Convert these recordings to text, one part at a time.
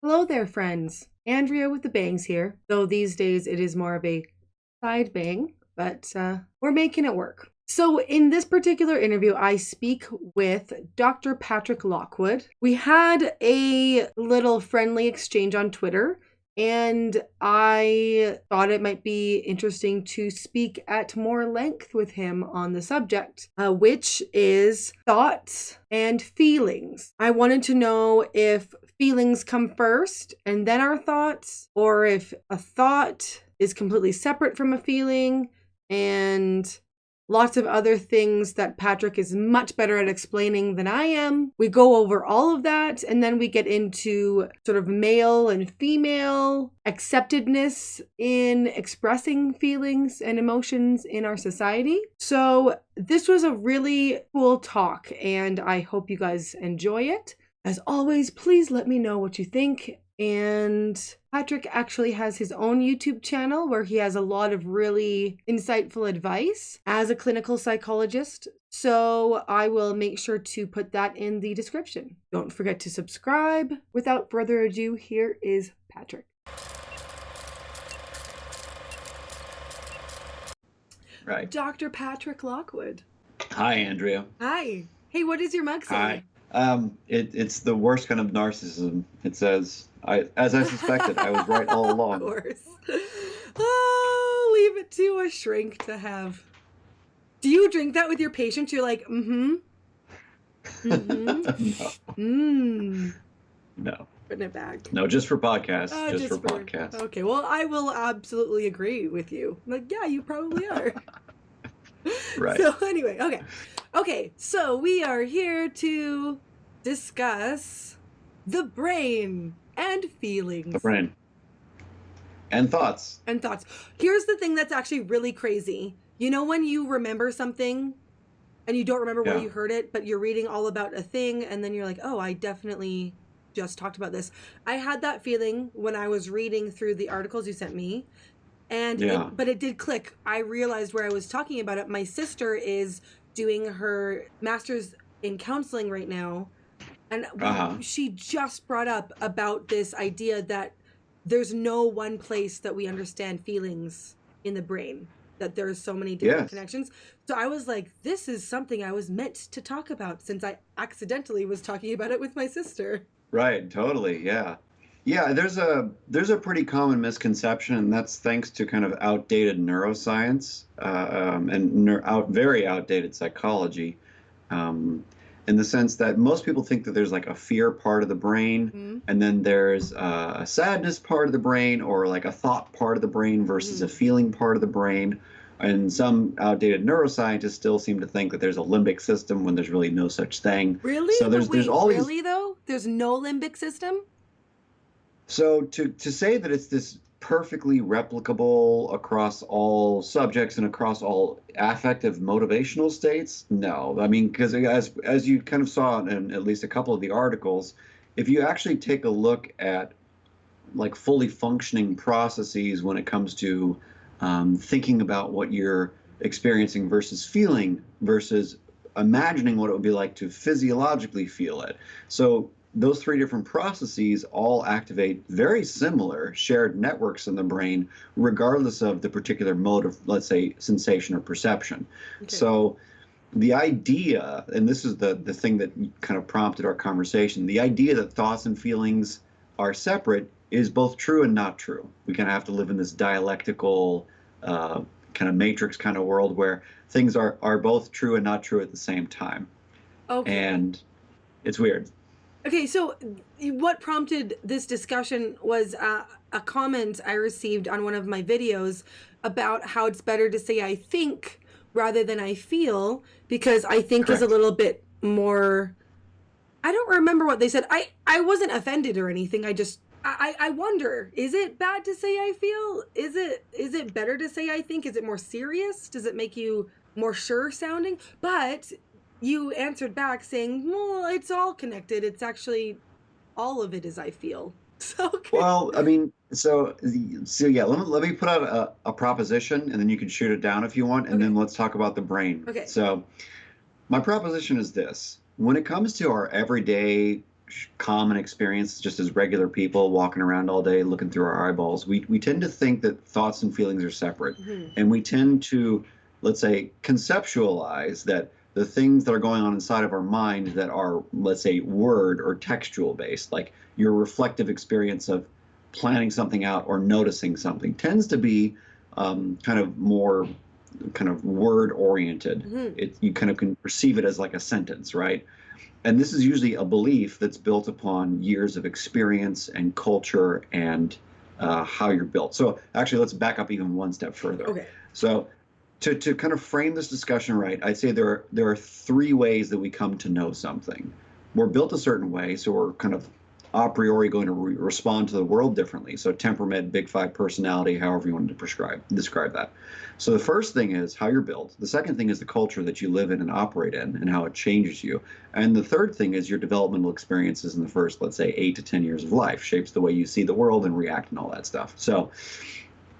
Hello there, friends. Andrea with the bangs here, though these days it is more of a side bang, but we're making it work. So in this particular interview, I speak with Dr. Patrick Lockwood. We had a little friendly exchange on Twitter, and I thought it might be interesting to speak at more length with him on the subject, which is thoughts and feelings. I wanted to know if feelings come first and then our thoughts, or if a thought is completely separate from a feeling, and lots of other things that Patrick is much better at explaining than I am. We go over all of that, and then we get into sort of male and female acceptedness in expressing feelings and emotions in our society. So this was a really cool talk, and I hope you guys enjoy it. As always, please let me know what you think. And Patrick actually has his own YouTube channel where he has a lot of really insightful advice as a clinical psychologist. So I will make sure to put that in the description. Don't forget to subscribe. Without further ado, here is Patrick. Right. Dr. Patrick Lockwood. Hi, Andrea. Hi. Hey, what is your mug say? Hi. It's the worst kind of narcissism. It says, as I suspected, I was right all along. Of course. Oh, leave it to a shrink to have. Do you drink that with your patients? You're like, mm-hmm. Mm-hmm. No. Putting it back. No, just for podcasts. Just for podcasts. Okay, well, I will absolutely agree with you. Like, yeah, you probably are. Right. So anyway, okay, so we are here to discuss the brain and feelings. The brain. And thoughts. Here's the thing that's actually really crazy. You know when you remember something and you don't remember where you heard it, but you're reading all about a thing and then you're like, oh, I definitely just talked about this. I had that feeling when I was reading through the articles you sent me. And but it did click. I realized where I was talking about it. My sister is doing her master's in counseling right now, and she just brought up about this idea that there's no one place that we understand feelings in the brain, that there's so many different connections. So I was like, this is something I was meant to talk about, since I accidentally was talking about it with my sister. Right, totally, yeah. Yeah, there's a pretty common misconception, and that's thanks to kind of outdated neuroscience and very outdated psychology, in the sense that most people think that there's like a fear part of the brain, and then there's a sadness part of the brain, or like a thought part of the brain versus a feeling part of the brain. And some outdated neuroscientists still seem to think that there's a limbic system when there's really no such thing. Really? So there's all these. Really though? There's no limbic system? So to say that it's this perfectly replicable across all subjects and across all affective motivational states, no. I mean, because as you kind of saw in at least a couple of the articles, if you actually take a look at like fully functioning processes when it comes to thinking about what you're experiencing versus feeling versus imagining what it would be like to physiologically feel it. So those three different processes all activate very similar shared networks in the brain, regardless of the particular mode of, let's say, sensation or perception. Okay. So the idea, and this is the thing that kind of prompted our conversation, the idea that thoughts and feelings are separate is both true and not true. We kind of have to live in this dialectical kind of matrix kind of world where things are both true and not true at the same time. Okay. And it's weird. Okay, so what prompted this discussion was a comment I received on one of my videos about how it's better to say I think rather than I feel, because I think is a little bit more, I don't remember what they said. I wasn't offended or anything. I wonder, is it bad to say I feel? Is it better to say I think? Is it more serious? Does it make you more sure sounding? But you answered back saying, well, it's all connected. It's actually, all of it is I feel. So, well, I mean, so yeah, let me put out a proposition, and then you can shoot it down if you want, and then let's talk about the brain. Okay. So my proposition is this. When it comes to our everyday common experience just as regular people walking around all day looking through our eyeballs, we tend to think that thoughts and feelings are separate. Mhm. And we tend to, let's say, conceptualize that the things that are going on inside of our mind that are, let's say, word or textual based, like your reflective experience of planning something out or noticing something, tends to be kind of more kind of word oriented. Mhm. You kind of can perceive it as like a sentence, right? And this is usually a belief that's built upon years of experience and culture and how you're built. So actually, let's back up even one step further. Okay. So to kind of frame this discussion right, I'd say there are three ways that we come to know something. We're built a certain way, so we're kind of a priori going to respond to the world differently. So temperament, big five personality, however you want to describe that. So the first thing is how you're built. The second thing is the culture that you live in and operate in and how it changes you. And the third thing is your developmental experiences in the first, let's say, 8 to 10 years of life, shapes the way you see the world and react and all that stuff. So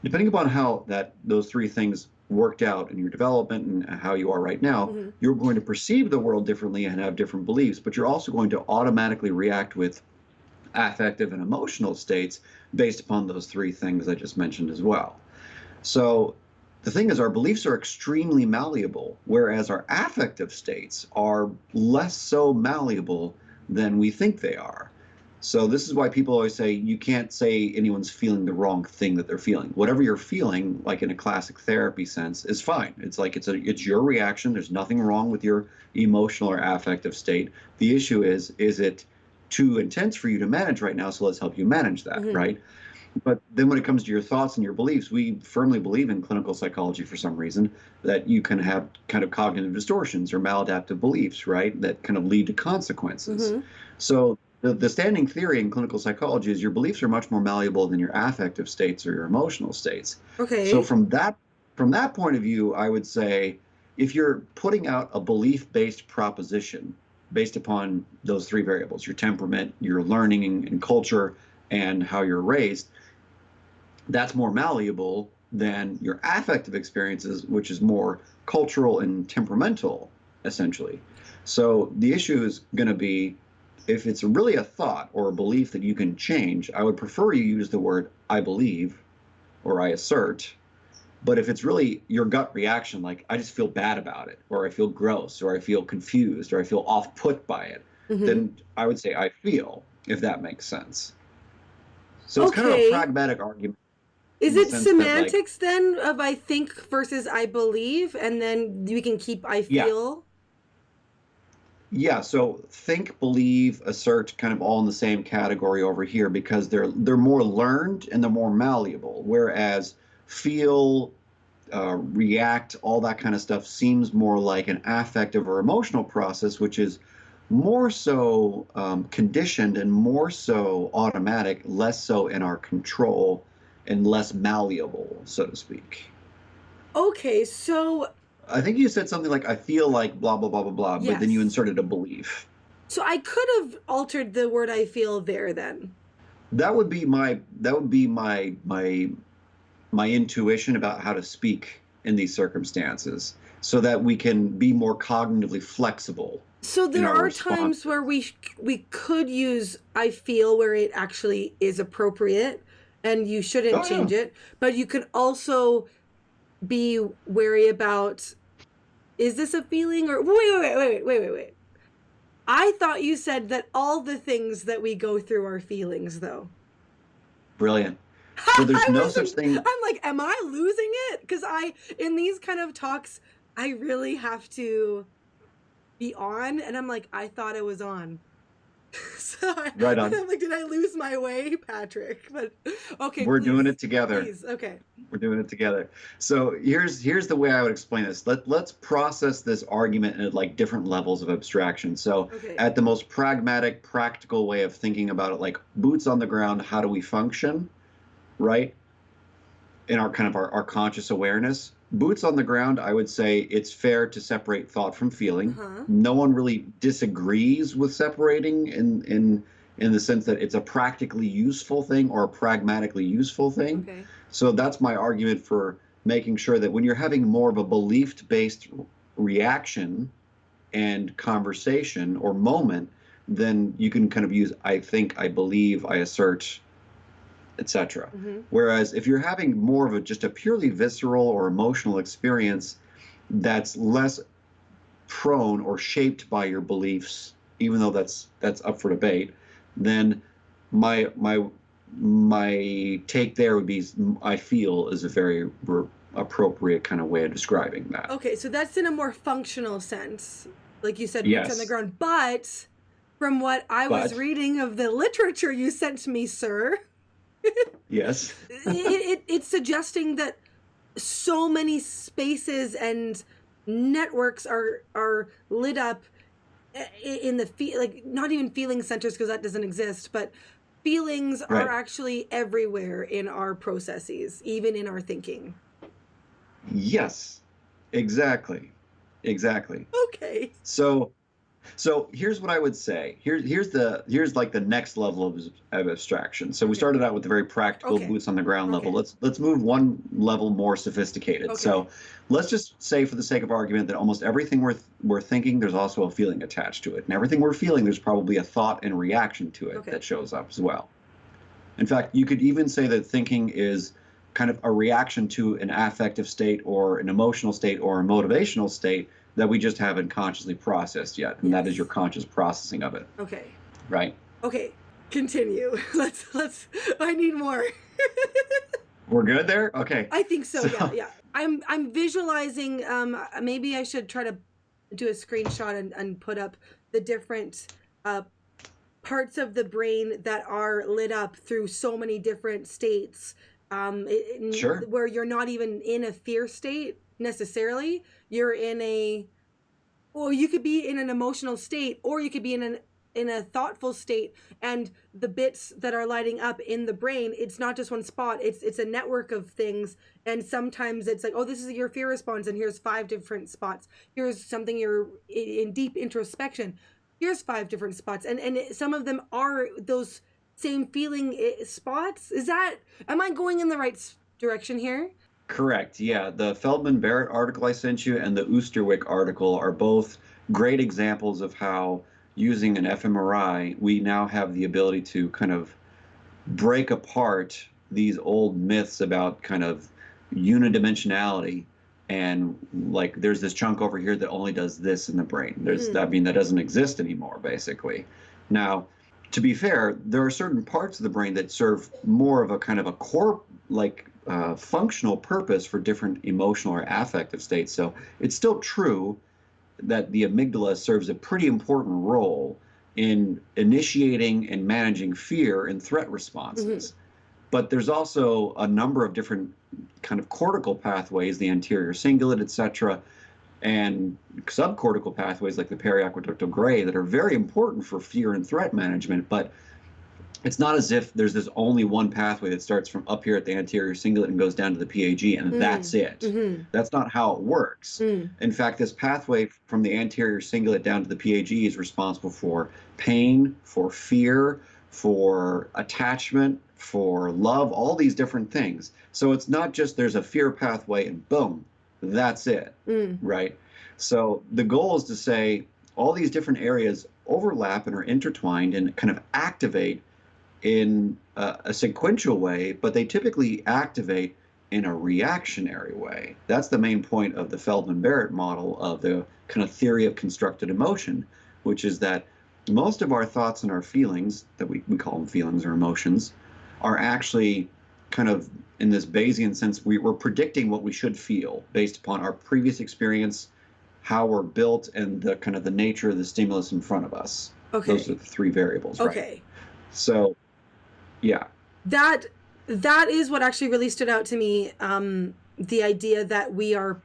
depending upon how those three things worked out in your development and how you are right now, Mhm. you're going to perceive the world differently and have different beliefs, but you're also going to automatically react with affective and emotional states based upon those three things I just mentioned as well. So the thing is, our beliefs are extremely malleable, whereas our affective states are less so malleable than we think they are. So this is why people always say you can't say anyone's feeling the wrong thing that they're feeling. Whatever you're feeling, like in a classic therapy sense, is fine. It's like it's your reaction. There's nothing wrong with your emotional or affective state. The issue is it too intense for you to manage right now? So let's help you manage that, Mhm. right? But then when it comes to your thoughts and your beliefs, we firmly believe in clinical psychology for some reason that you can have kind of cognitive distortions or maladaptive beliefs, right? That kind of lead to consequences. Mhm. So the standing theory in clinical psychology is your beliefs are much more malleable than your affective states or your emotional states. So Okay. from that point of view, I would say if you're putting out a belief-based proposition based upon those three variables, your temperament, your learning and culture, and how you're raised, that's more malleable than your affective experiences, which is more cultural and temperamental, essentially. So the issue is going to be if it's really a thought or a belief that you can change, I would prefer you use the word I believe or I assert. But if it's really your gut reaction, like I just feel bad about it, or I feel gross, or I feel confused, or I feel off put by it, Mhm. then I would say I feel, if that makes sense. So it's kind of a Okay. pragmatic argument Is in the it sense that, like, semantics then of I think versus I believe, and then we can keep I yeah, feel? yeah. So think, believe, assert, kind of all in the same category over here because they're more learned and they're more malleable. Whereas feel, react, all that kind of stuff seems more like an affective or emotional process, which is more so conditioned and more so automatic, less so in our control and less malleable, so to speak. Okay, so I think you said something like, I feel like blah, blah, blah, blah, blah, but then you yes. inserted a belief. So I could have altered the word I feel there then. That would be my intuition about how to speak in these circumstances so that we can be more cognitively flexible So in there our are times where responses. we could use I feel where it actually is appropriate and you shouldn't Oh yeah. change it, but you could also be wary about is this a feeling or wait. I thought you said that all the things that we go through are feelings though. Brilliant. So there's no I such wasn't thing. I'm like am I losing it? Cuz I in these kind of talks I really have to be on and I'm like I thought it was on. So Right on. I'm like, did I lose my way, Patrick? But okay, We're doing please, it together. please, okay, We're doing it together. So here's the way I would explain this. Let's process this argument at like different levels of abstraction. So okay. at the most pragmatic, practical way of thinking about it, like boots on the ground, how do we function, right? In our kind of our conscious awareness. Boots on the ground, I would say it's fair to separate thought from Uh feeling. huh. No one really disagrees with separating in the sense that it's a practically useful thing or a pragmatically useful thing. Okay. So that's my argument for making sure that when you're having more of a belief-based reaction and conversation or moment, then you can kind of use I think, I believe, I assert, etc. Mm-hmm. Whereas if you're having more of just a purely visceral or emotional experience that's less prone or shaped by your beliefs, even though that's up for debate, then my take there would be I feel is a very appropriate kind of way of describing that. Okay, so that's in a more functional sense, like you said, boots on the Yes, ground. But from what I was but reading of the literature you sent me, sir, yes, it's suggesting that so many spaces and networks are lit up in the like not even feeling centers because that doesn't exist, but feelings are right. actually everywhere in our processes, even in our thinking. Yes, exactly. Exactly. Okay. So here's what I would say. Here's like the next level of abstraction. So we Okay. started out with the very practical Okay. boots on the ground level. Okay. Let's move one level more sophisticated. Okay. So let's just say, for the sake of argument, that almost everything we're thinking, there's also a feeling attached to it, and everything we're feeling, there's probably a thought and reaction to it Okay. that shows up as well. In fact, you could even say that thinking is kind of a reaction to an affective state or an emotional state or a motivational state that we just haven't consciously processed yet, and that is your Yes. conscious processing of it, Okay. right? Okay. Continue. Let's I need more. We're good there? Okay. I think so. Yeah, So, yeah. I'm visualizing. Maybe I should try to do a screenshot and put up the different uh, parts of the brain that are lit up through so many different states. sure. Where you're not even in a fear state necessarily. You're in a, or you could be in an emotional state, or you could be in a thoughtful state, and the bits that are lighting up in the brain, it's not just one spot, it's a network of things. And sometimes it's like, oh, this is your fear response, and here's 5 different spots. Here's something you're in deep introspection, here's 5 different spots. And some of them are those same feeling spots. Is that, am I going in the right direction here? Correct. Yeah. The Feldman Barrett article I sent you and the Oosterwick article are both great examples of how, using an fMRI, we now have the ability to kind of break apart these old myths about kind of unidimensionality, and like there's this chunk over here that only does this in the brain. There's I mean that doesn't exist anymore, basically. Now, to be fair, there are certain parts of the brain that serve more of a kind of a core, like functional purpose for different emotional or affective states. So it's still true that the amygdala serves a pretty important role in initiating and managing fear and threat responses. But there's also a number of different kind of cortical pathways, the anterior cingulate, et cetera, and subcortical pathways like the periaqueductal gray that are very important for fear and threat management. But it's not as if there's this only one pathway that starts from up here at the anterior cingulate and goes down to the PAG, and that's it. That's not how it works. In fact, this pathway from the anterior cingulate down to the PAG is responsible for pain, for fear, for attachment, for love, all these different things. So it's not just there's a fear pathway and boom, that's it, right? So the goal is to say all these different areas overlap and are intertwined and kind of activate in a sequential way, but they typically activate in a reactionary way. That's the main point of the Feldman-Barrett model of the kind of theory of constructed emotion, which is that most of our thoughts and our feelings, that we call them feelings or emotions, are actually kind of, in this Bayesian sense, we're predicting what we should feel based upon our previous experience, how we're built, and the kind of the nature of the stimulus in front of us. Okay. Those are the 3 variables, right? Okay. So, yeah. That is what actually really stood out to me. The idea that we are,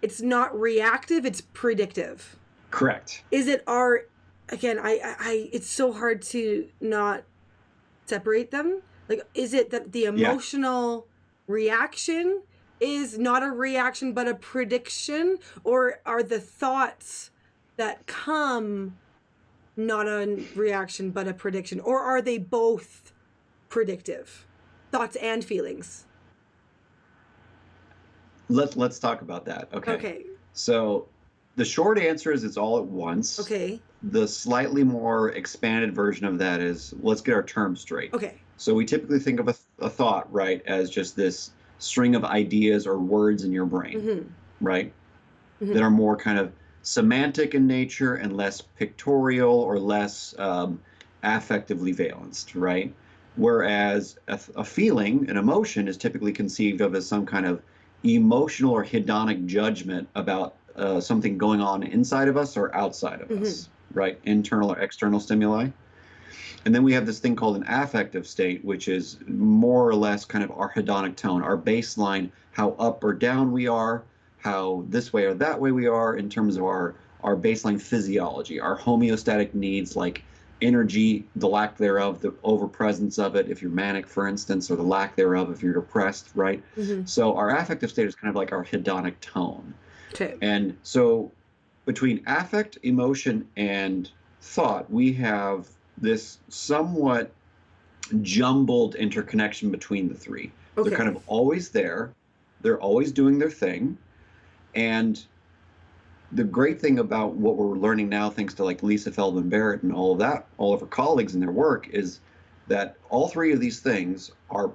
it's not reactive, it's predictive. Correct. Is it our, again, I it's so hard to not separate them. Like, is it that the emotional reaction is not a reaction but a prediction, or are the thoughts that come not a reaction but a prediction, or are they both predictive, thoughts and feelings? Let's talk about that. Okay. So The short answer is it's all at once. Okay. The slightly more expanded version of that is, let's get our terms straight. Okay. So we typically think of a thought, right, as just this string of ideas or words in your brain, Mm-hmm. right, Mm-hmm. that are more kind of semantic in nature and less pictorial or less affectively valenced, right? Whereas a feeling, an emotion, is typically conceived of as some kind of emotional or hedonic judgment about something going on inside of us or outside of us, right? Internal or external stimuli. And then we have this thing called an affective state, which is more or less kind of our hedonic tone, our baseline, how up or down we are, how this way or that way we are in terms of our baseline physiology, our homeostatic needs like energy, the lack thereof, the overpresence of it, if you're manic, for instance, or the lack thereof if you're depressed, right? So our affective state is kind of like our hedonic tone. Okay. And so between affect, emotion, and thought, we have this somewhat jumbled interconnection between the three. Okay. They're kind of always there. They're always doing their thing. And the great thing about what we're learning now, thanks to like Lisa Feldman Barrett and all of that, all of her colleagues in their work, is that all three of these things are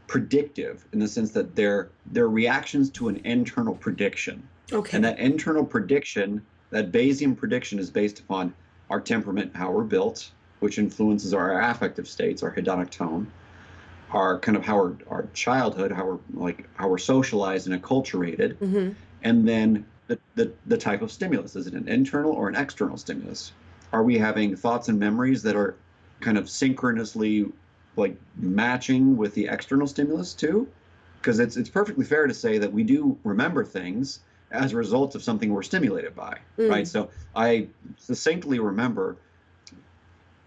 predictive in the sense that they're reactions to an internal prediction. Okay. And that internal prediction, that Bayesian prediction, is based upon our temperament, how we're built, which influences our affective states, our hedonic tone, our kind of how our childhood, how we're socialized and acculturated, and then the type of stimulus. Is it an internal or an external stimulus? Are we having thoughts and memories that are kind of synchronously like matching with the external stimulus too? Because it's perfectly fair to say that we do remember things as a result of something we're stimulated by, right? So I succinctly remember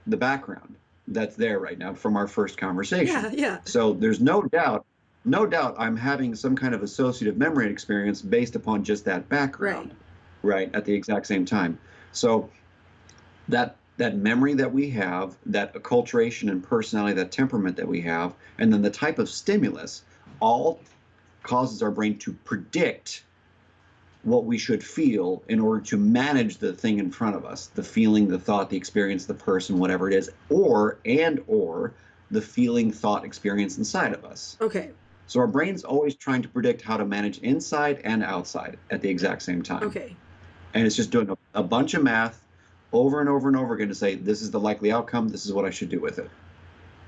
the background that's there right now from our first conversation. Yeah. So there's no doubt I'm having some kind of associative memory experience based upon just that background, right, at the exact same time. So that memory that we have, that acculturation and personality, that temperament that we have, and then the type of stimulus, all causes our brain to predict what we should feel in order to manage the thing in front of us, the feeling, the thought, the experience, the person, whatever it is, or the feeling, thought, experience inside of us. Okay. So our brain's always trying to predict how to manage inside and outside at the exact same time. Okay. And it's just doing a bunch of math over and over and over again to say, this is the likely outcome, this is what I should do with it.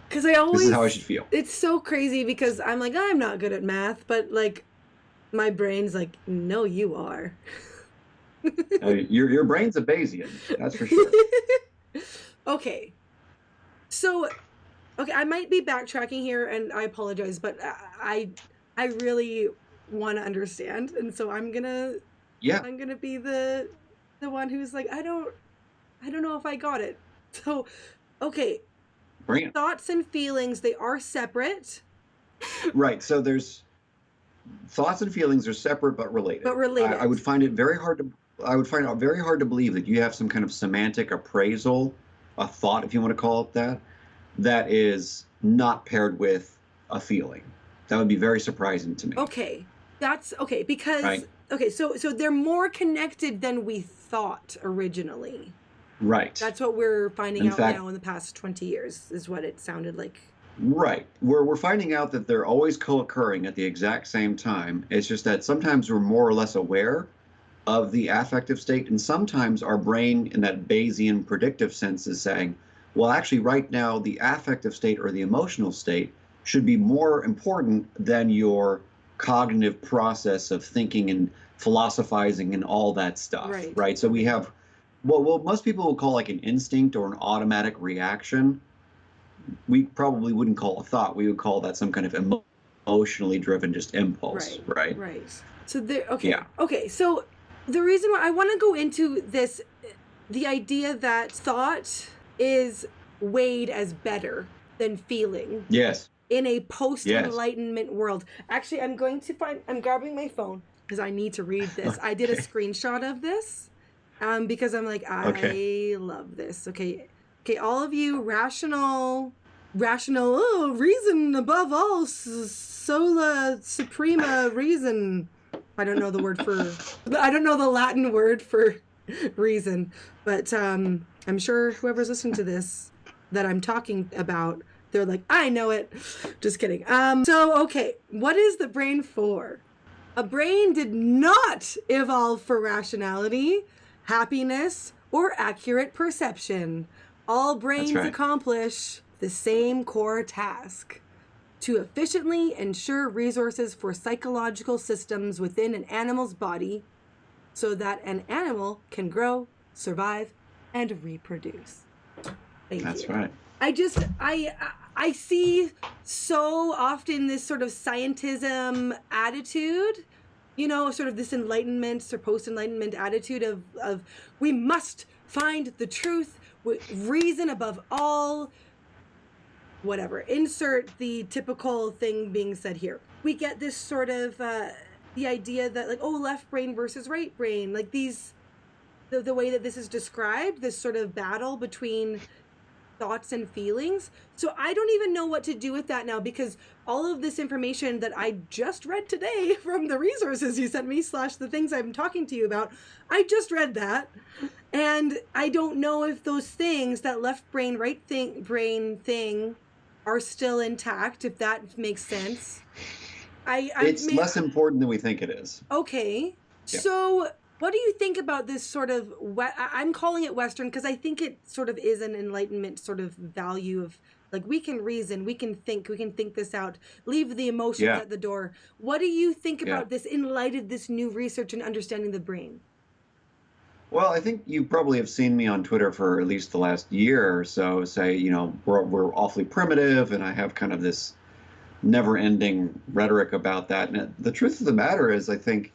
Because this is how I should feel. It's so crazy because I'm like, I'm not good at math, but like my brain's like, no, you are. Your brain's a Bayesian, that's for sure. Okay. So, I might be backtracking here, and I apologize, but I really want to understand, and so I'm gonna be the one who's like, I don't know if I got it. So, okay. Bring it. Thoughts and feelings, they are separate. Right. So there's thoughts and feelings are separate but related. I would find it very hard to believe that you have some kind of semantic appraisal, a thought, if you want to call it that is not paired with a feeling. That would be very surprising to me. Okay. That's okay because right. Okay, so they're more connected than we thought originally. Right. That's what we're finding out now in the past 20 years is what it sounded like. Right. We're finding out that they're always co-occurring at the exact same time. It's just that sometimes we're more or less aware of the affective state, and sometimes our brain in that Bayesian predictive sense is saying, well, actually right now the affective state or the emotional state should be more important than your cognitive process of thinking and philosophizing and all that stuff. Right. So we have what most people will call like an instinct or an automatic reaction. We probably wouldn't call a thought. We would call that some kind of emotionally driven just impulse, right? Right. So Okay, so the reason why I want to go into this, the idea that thought is weighed as better than feeling. Yes. In a post-enlightenment world. Actually, I'm grabbing my phone because I need to read this. I did a screenshot of this because I'm like, I love this. Okay, all of you rational, reason above all, sola suprema reason. I don't know the word for, I don't know the Latin word for reason, but I'm sure whoever's listening to this that I'm talking about, they're like, I know it. Just kidding. So, okay, what is the brain for? A brain did not evolve for rationality, happiness, or accurate perception. All brains right. accomplish the same core task: to efficiently ensure resources for psychological systems within an animal's body so that an animal can grow, survive, and reproduce. Thank That's you. right. I see so often this sort of scientism attitude, you know, sort of this enlightenment or post-enlightenment attitude of we must find the truth with reason above all, whatever. Insert the typical thing being said here. We get this sort of the idea that like, oh, left brain versus right brain, like these the way that this is described, this sort of battle between thoughts and feelings. So I don't even know what to do with that now, because all of this information that I just read today from the resources you sent me / the things I'm talking to you about, I just read that, and I don't know if those things, that left brain right brain thing, are still intact, if that makes sense. It's less important than we think it is. Okay. Yeah. So what do you think about this sort of, I'm calling it Western because I think it sort of is an Enlightenment sort of value of, like, we can reason, we can think this out, leave the emotions at the door. What do you think about this in light of this new research and understanding the brain? Well, I think you probably have seen me on Twitter for at least the last year or so say, you know, we're awfully primitive, and I have kind of this never-ending rhetoric about that. And the truth of the matter is, I think,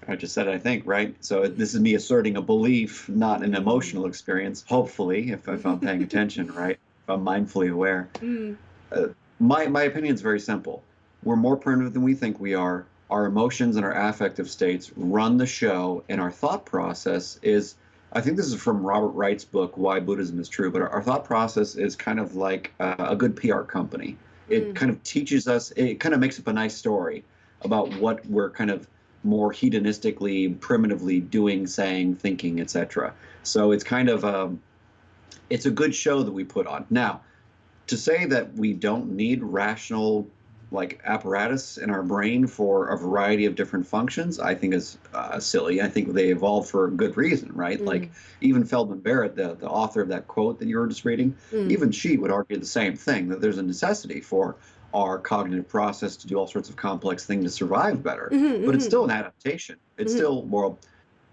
I just said I think, right? So this is me asserting a belief, not an emotional experience, hopefully, if I'm paying attention, right? If I'm mindfully aware. My opinion is very simple. We're more primitive than we think we are. Our emotions and our affective states run the show, and our thought process is, I think this is from Robert Wright's book, Why Buddhism is True, but our thought process is kind of like a good PR company. It kind of teaches us, it kind of makes up a nice story about what we're kind of more hedonistically, primitively doing, saying, thinking, etc. So it's kind of, it's a good show that we put on. Now, to say that we don't need rational like apparatus in our brain for a variety of different functions, I think is silly. I think they evolved for a good reason, right? Like even Feldman Barrett, the author of that quote that you were just reading, even she would argue the same thing, that there's a necessity for our cognitive process to do all sorts of complex things to survive better. But it's still an adaptation. It's still, well,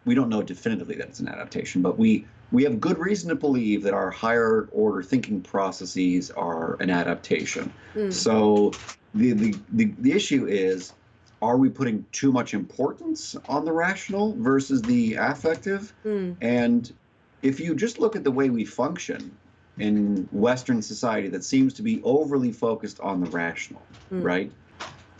we don't know definitively that it's an adaptation, but we have good reason to believe that our higher order thinking processes are an adaptation. So the issue is, are we putting too much importance on the rational versus the affective? And if you just look at the way we function in Western society that seems to be overly focused on the rational, right?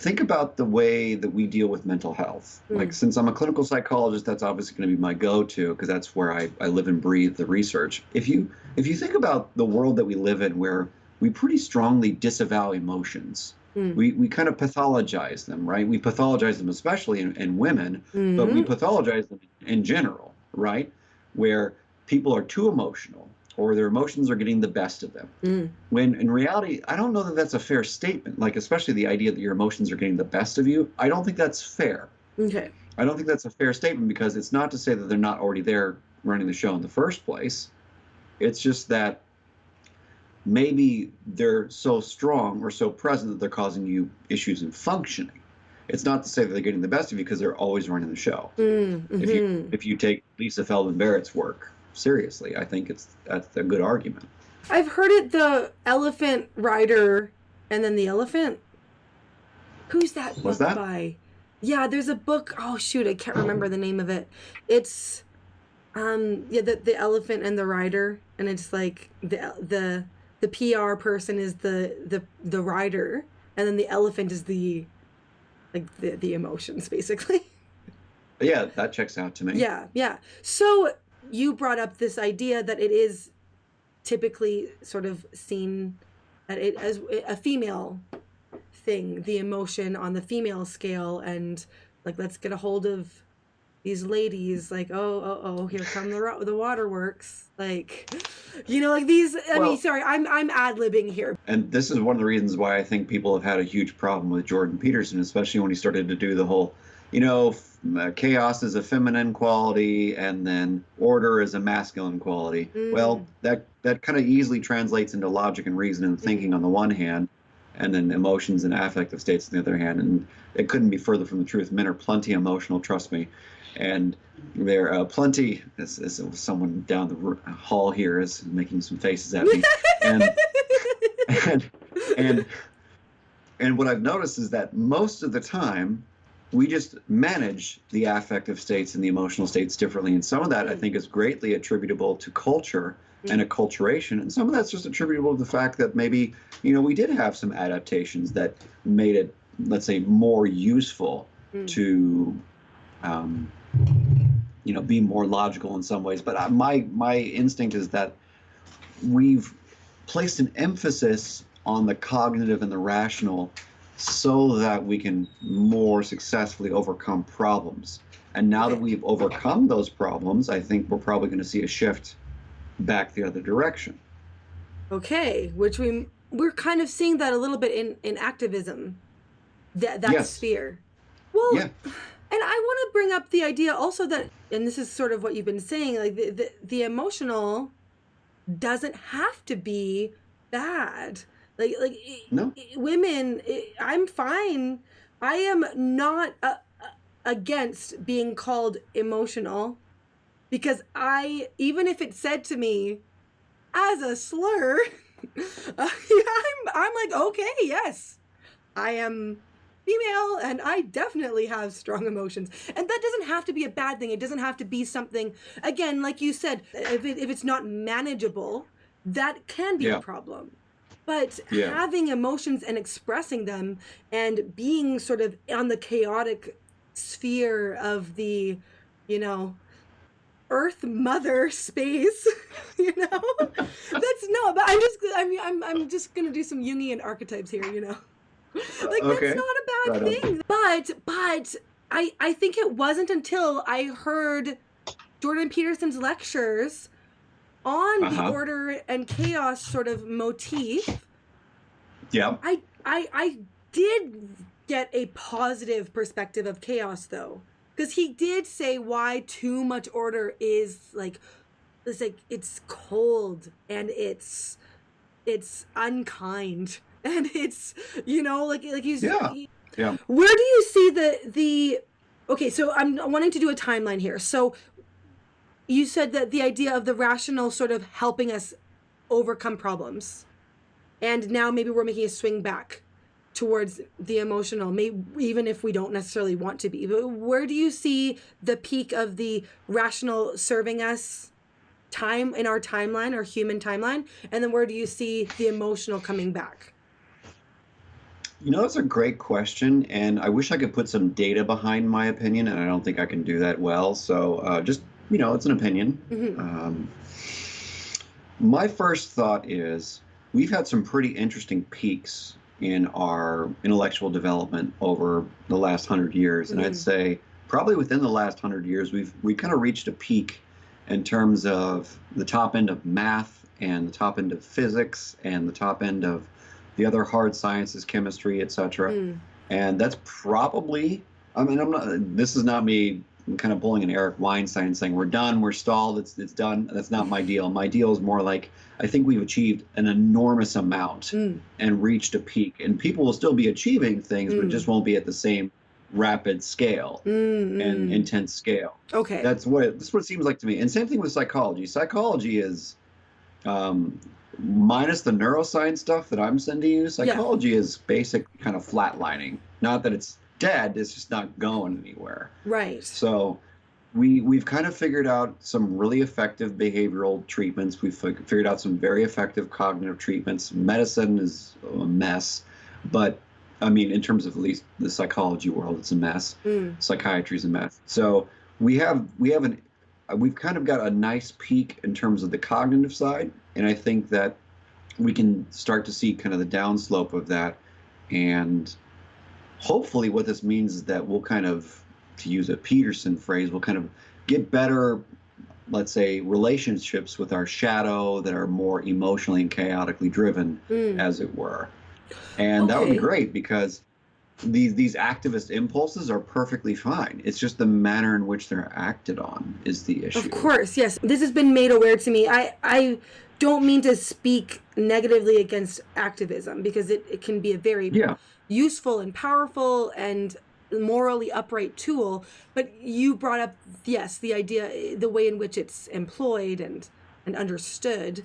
Think about the way that we deal with mental health. Like, since I'm a clinical psychologist, that's obviously going to be my go-to, because that's where I live and breathe the research. If you think about the world that we live in, where we pretty strongly disavow emotions, we kind of pathologize them, right? We pathologize them, especially in women, but we pathologize them in general, right? Where people are too emotional, or their emotions are getting the best of them. When in reality, I don't know that that's a fair statement. Like, especially the idea that your emotions are getting the best of you, I don't think that's fair. Okay. I don't think that's a fair statement, because it's not to say that they're not already there running the show in the first place. It's just that maybe they're so strong or so present that they're causing you issues in functioning. It's not to say that they're getting the best of you, because they're always running the show. If you take Lisa Feldman Barrett's work seriously, I think that's a good argument. I've heard it, the elephant rider and then the elephant. Who's that book What's that? by? Yeah, there's a book. Oh shoot, I can't remember the name of it. It's the elephant and the rider, and it's like the PR person is the rider, and then the elephant is the emotions, basically. Yeah, that checks out to me. Yeah. So you brought up this idea that it is typically sort of seen that it as a female thing, the emotion on the female scale, and like let's get a hold of these ladies, like oh, here come the waterworks, like like these. I mean, Well, sorry, I'm ad-libbing here. and this is one of the reasons why I think people have had a huge problem with Jordan Peterson, especially when he started to do the whole, chaos is a feminine quality and then order is a masculine quality. Well, Mm, that kind of easily translates into logic and reason and mhm. thinking on the one hand, and then emotions and affective states on the other hand. And it couldn't be further from the truth. Men are plenty emotional, trust me. And they're plenty, as someone down the hall here is making some faces at me. And and and and what I've noticed is that most of the time we just manage the affective states and the emotional states differently. And some of that I Mm, think is greatly attributable to culture and mm, acculturation. And some of that's just attributable to the fact that maybe, we did have some adaptations that made it, let's say, more useful mm. to um, be more logical in some ways. But my instinct is that we've placed an emphasis on the cognitive and the rational so that we can more successfully overcome problems. And now that Okay. we've overcome those problems, I think we're probably going to see a shift back the other direction. Okay, which we're kind of seeing that a little bit in activism, that Yes. sphere. Well, Yeah. and I want to bring up the idea also that, and this is sort of what you've been saying, like the emotional doesn't have to be bad. Like No. women, I'm fine. I am not against being called emotional, because even if it's said to me as a slur, I'm like, okay, yes, I am female and I definitely have strong emotions. And that doesn't have to be a bad thing. It doesn't have to be something, again, like you said, if it's not manageable, that can be a Yeah. problem. But Yeah. having emotions and expressing them and being sort of on the chaotic sphere of the, you know, Earth Mother space, that's no, but I'm just gonna do some Jungian archetypes here. Like that's Okay. not a Right bad on. thing. But I think it wasn't until I heard Jordan Peterson's lectures on Uh the huh. order and chaos sort of motif, Yeah. I did get a positive perspective of chaos, though, because he did say why too much order is like it's cold and it's unkind and it's like Yeah. Yeah. where do you see the okay, so I'm wanting to do a timeline here. So you said that the idea of the rational sort of helping us overcome problems, and now maybe we're making a swing back towards the emotional, maybe even if we don't necessarily want to be. But where do you see the peak of the rational serving us time in our timeline, our human timeline, and then where do you see the emotional coming back? That's a great question, and I wish I could put some data behind my opinion, and I don't think I can do that well. So just, it's an opinion. Mm-hmm. Um, my first thought is we've had some pretty interesting peaks in our intellectual development over the last 100 years, and I'd Mm-hmm. say probably within the last 100 years we kind of reached a peak in terms of the top end of math and the top end of physics and the top end of the other hard sciences, chemistry, etc. Mm. And that's probably, I mean, I'm not, this is not me kind of pulling an Eric Weinstein saying we're done, we're stalled, it's done. That's not my deal. My deal is more like I think we've achieved an enormous amount Mm. and reached a peak. And people will still be achieving things, but it Mm. just won't be at the same rapid scale Mm. and Mm. intense scale. Okay. That's what it seems like to me. And same thing with psychology. Psychology is um, minus the neuroscience stuff that I'm sending you, Yeah. psychology is basically kind of flatlining. Not that it's dead, it's just not going anywhere. Right. So we've kind of figured out some really effective behavioral treatments. We've figured out some very effective cognitive treatments. Medicine is a mess, but I mean, in terms of at least the psychology world, it's a mess. Mm. Psychiatry is a mess. So we've kind of got a nice peak in terms of the cognitive side, and I think that we can start to see kind of the downslope of that. And hopefully, what this means is that we'll kind of to use a Peterson phrase, will kind of get better, let's say, relationships with our shadow that are more emotionally and chaotically driven, Mm. as it were. And that would be Okay. great because these activist impulses are perfectly fine. It's just the manner in which they're acted on is the Of issue. course, yes. This has been made aware to me. I don't mean to speak negatively against activism because it can be a very Yeah, useful and powerful and morally upright tool. But you brought up, yes, the idea, the way in which it's employed and understood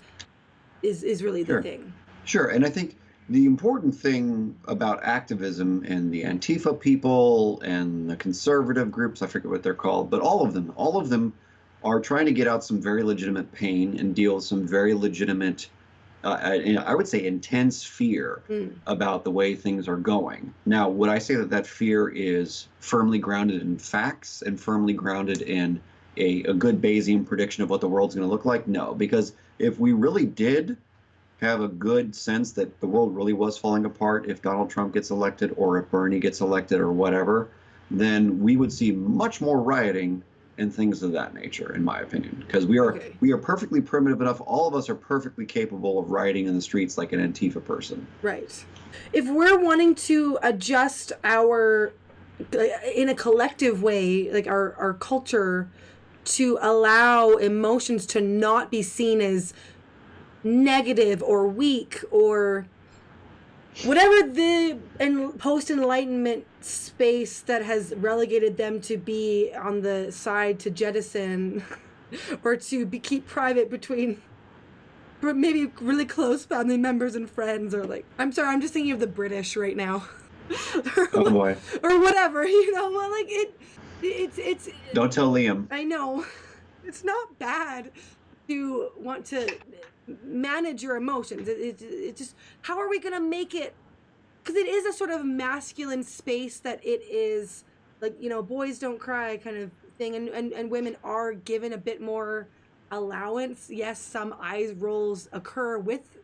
is really the sure. thing. Sure. And I think the important thing about activism and the Antifa people and the conservative groups, I forget what they're called, but all of them are trying to get out some very legitimate pain and deal with some very legitimate, I would say, intense fear Mm. about the way things are going. Now, would I say that that fear is firmly grounded in facts and firmly grounded in a good Bayesian prediction of what the world's going to look like? No, because if we really did have a good sense that the world really was falling apart if Donald Trump gets elected or if Bernie gets elected or whatever, then we would see much more rioting and things of that nature, in my opinion. Because Okay. we are perfectly primitive enough. All of us are perfectly capable of rioting in the streets like an Antifa person. Right. If we're wanting to adjust our in a collective way, like our culture to allow emotions to not be seen as negative or weak or whatever the post enlightenment space that has relegated them to be on the side to jettison or to keep private between maybe really close family members and friends, or like, I'm sorry, I'm just thinking of the British right now. Oh boy. Or whatever, well, like it's Don't tell Liam. I know it's not bad to want to manage your emotions. It just, how are we going to make it? Because it is a sort of masculine space that it is like, boys don't cry kind of thing. And women are given a bit more allowance. Yes, some eyes rolls occur with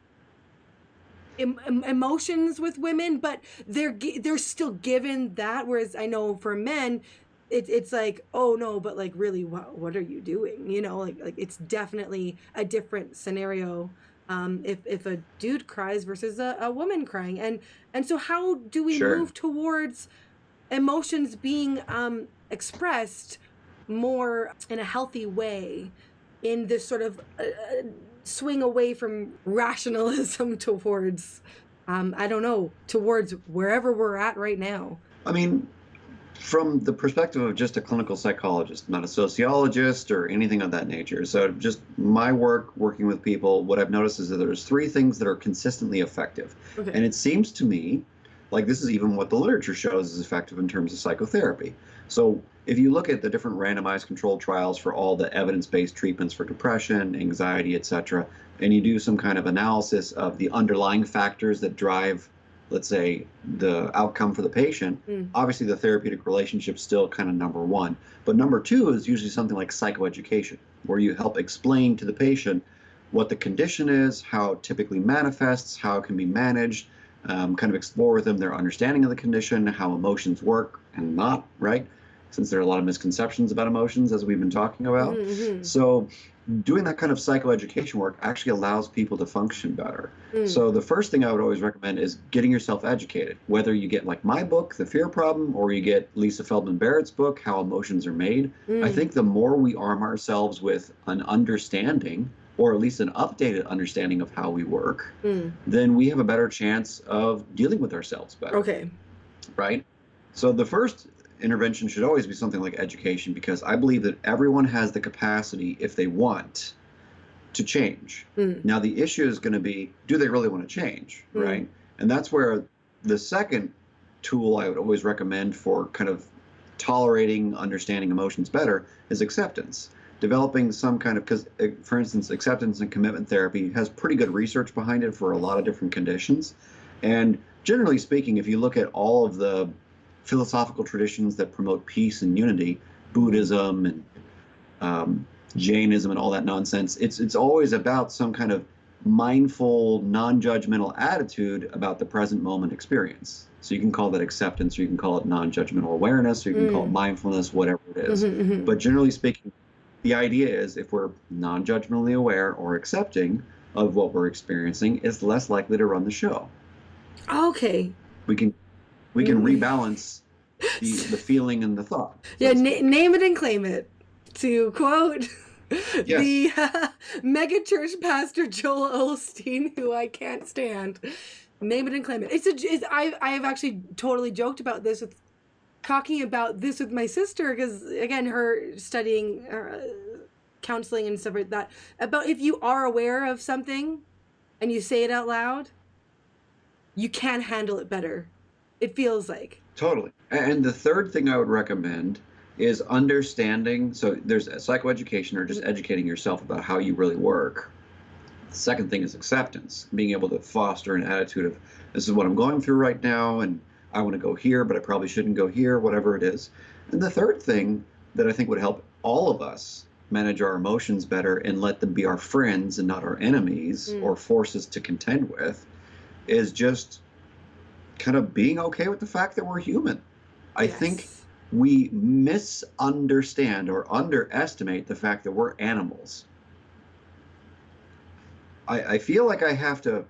emotions with women, but they're still given that. Whereas I know for men, it's like, oh no, but like really, what are you doing? Like it's definitely a different scenario. If a dude cries versus a woman crying, and so how do we Sure. move towards emotions being expressed more in a healthy way in this sort of swing away from rationalism towards I don't know, towards wherever we're at right now. I mean, from the perspective of just a clinical psychologist, not a sociologist or anything of that nature. So just my work working with people, what I've noticed is that there's three things that are consistently effective. Okay. And it seems to me like this is even what the literature shows is effective in terms of psychotherapy. So if you look at the different randomized controlled trials for all the evidence-based treatments for depression, anxiety, etc., and you do some kind of analysis of the underlying factors that drive, let's say, the outcome for the patient, Mm. obviously the therapeutic relationship is still kind of number one. But number two is usually something like psychoeducation, where you help explain to the patient what the condition is, how it typically manifests, how it can be managed, kind of explore with them their understanding of the condition, how emotions work and not, right? Since there are a lot of misconceptions about emotions, as we've been talking about. Mm-hmm, mm-hmm. So doing that kind of psychoeducation work actually allows people to function better. Mm. So the first thing I would always recommend is getting yourself educated, whether you get like my book, The Fear Problem, or you get Lisa Feldman Barrett's book, How Emotions Are Made. I think the more we arm ourselves with an understanding, or at least an updated understanding of how we work, then we have a better chance of dealing with ourselves better. Okay. Right? So the first intervention should always be something like education, because I believe that everyone has the capacity, if they want, to change. Now, the issue is going to be, do they really want to change, right? And that's where the second tool I would always recommend for kind of tolerating, understanding emotions better is acceptance. Developing some kind of, because, for instance, acceptance and commitment therapy has pretty good research behind it for a lot of different conditions. And generally speaking, if you look at all of the philosophical traditions that promote peace and unity, Buddhism and Jainism and all that nonsense, it's always about some kind of mindful, non-judgmental attitude about the present moment experience. So you can call that acceptance, or you can call it non-judgmental awareness, or you can call it mindfulness, whatever it is. But generally speaking, the idea is if we're non-judgmentally aware or accepting of what we're experiencing, it's less likely to run the show. Okay. We can rebalance the feeling and the thought. Yeah, name it and claim it. To quote the mega church pastor Joel Osteen, who I can't stand. Name it and claim it. I have actually totally joked about this talking about this with my sister, because again, her studying counseling and stuff like that, about if you are aware of something and you say it out loud, you can handle it better. It feels like. Totally. And the third thing I would recommend is understanding. So there's psychoeducation, or just educating yourself about how you really work. The second thing is acceptance, being able to foster an attitude of, this is what I'm going through right now, and I want to go here, but I probably shouldn't go here, whatever it is. And the third thing that I think would help all of us manage our emotions better and let them be our friends and not our enemies or forces to contend with, is just kind of being okay with the fact that we're human. I think we misunderstand or underestimate the fact that we're animals. I feel like I have to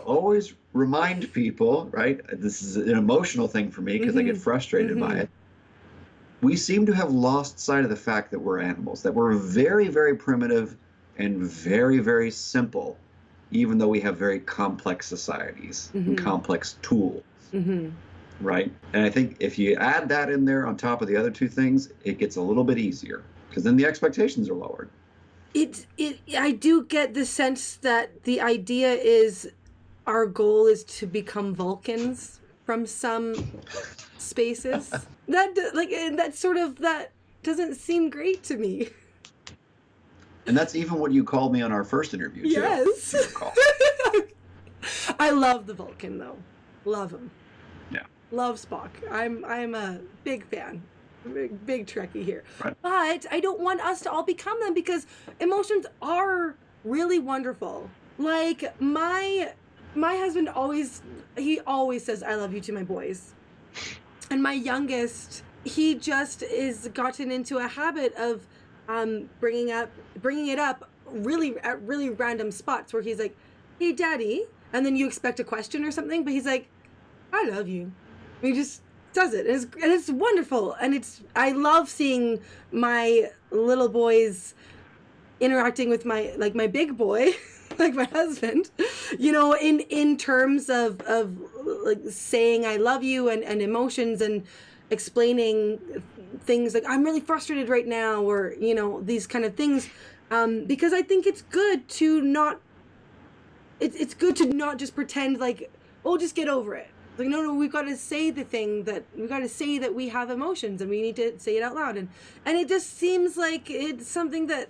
always remind people, right? This is an emotional thing for me because I get frustrated by it. We seem to have lost sight of the fact that we're animals, that we're very, very primitive and very, very simple, even though we have very complex societies and complex tools, right? And I think if you add that in there on top of the other two things, it gets a little bit easier, because then the expectations are lowered. I do get the sense that the idea is our goal is to become Vulcans from some spaces. That doesn't seem great to me. And that's even what you called me on our first interview, too. Yes. I love the Vulcan, though. Love him. Yeah. Love Spock. I'm a big fan. Big Trekkie here. Right. But I don't want us to all become them, because emotions are really wonderful. Like my husband always says I love you to my boys. And my youngest, he just is gotten into a habit of bringing it up really at really random spots, where he's like, "Hey, Daddy," and then you expect a question or something, but he's like, "I love you." And he just does it, and it's wonderful, and I love seeing my little boys interacting with my big boy, like my husband, in terms of like saying I love you and emotions, and explaining things like, I'm really frustrated right now, or these kind of things, because I think it's good to not just pretend like, oh, just get over it. Like, no, we've got to say that we have emotions, and we need to say it out loud, and it just seems like it's something that,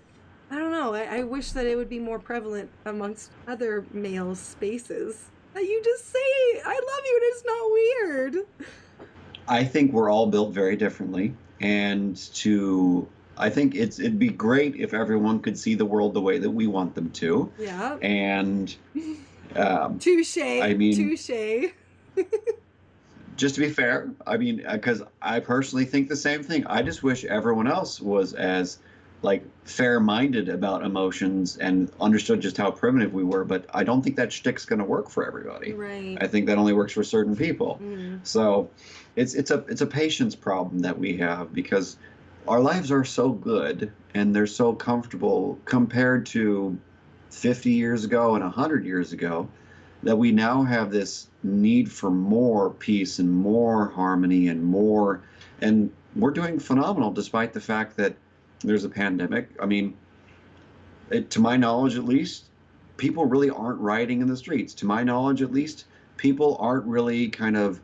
I don't know, I wish that it would be more prevalent amongst other male spaces, that you just say I love you and it's not weird. I think we're all built very differently, and I think it'd be great if everyone could see the world the way that we want them to. Yeah. And touche. Touche. Just to be fair, I mean, because I personally think the same thing. I just wish everyone else was as fair-minded about emotions and understood just how primitive we were. But I don't think that shtick's going to work for everybody. Right. I think that only works for certain people. So it's a patience problem that we have, because our lives are so good and they're so comfortable compared to 50 years ago and 100 years ago, that we now have this need for more peace and more harmony and we're doing phenomenal despite the fact that there's a pandemic. I mean, to my knowledge at least, people really aren't rioting in the streets. To my knowledge at least, people aren't really kind of,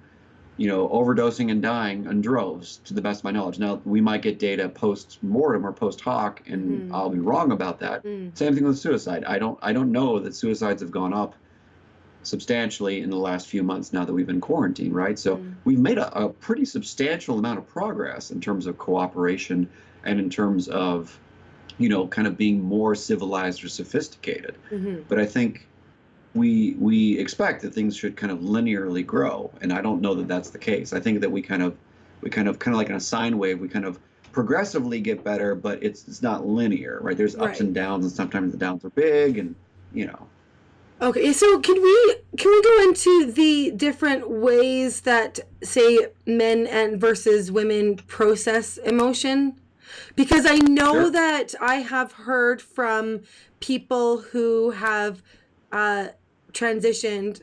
overdosing and dying in droves, to the best of my knowledge. Now, we might get data post-mortem or post-hoc, and I'll be wrong about that. Same thing with suicide. I don't know that suicides have gone up substantially in the last few months now that we've been quarantined, right? So we've made a pretty substantial amount of progress in terms of cooperation and in terms of kind of being more civilized or sophisticated. Hmm. But I think we expect that things should kind of linearly grow, and I don't know that that's the case. I think that we kind of like in a sine wave, we kind of progressively get better, but it's not linear, right? There's ups Right. and downs, and sometimes the downs are big, and you know. Okay, so can we go into the different ways that, say, men and versus women process emotion? Because I know Sure. that I have heard from people who have uh, transitioned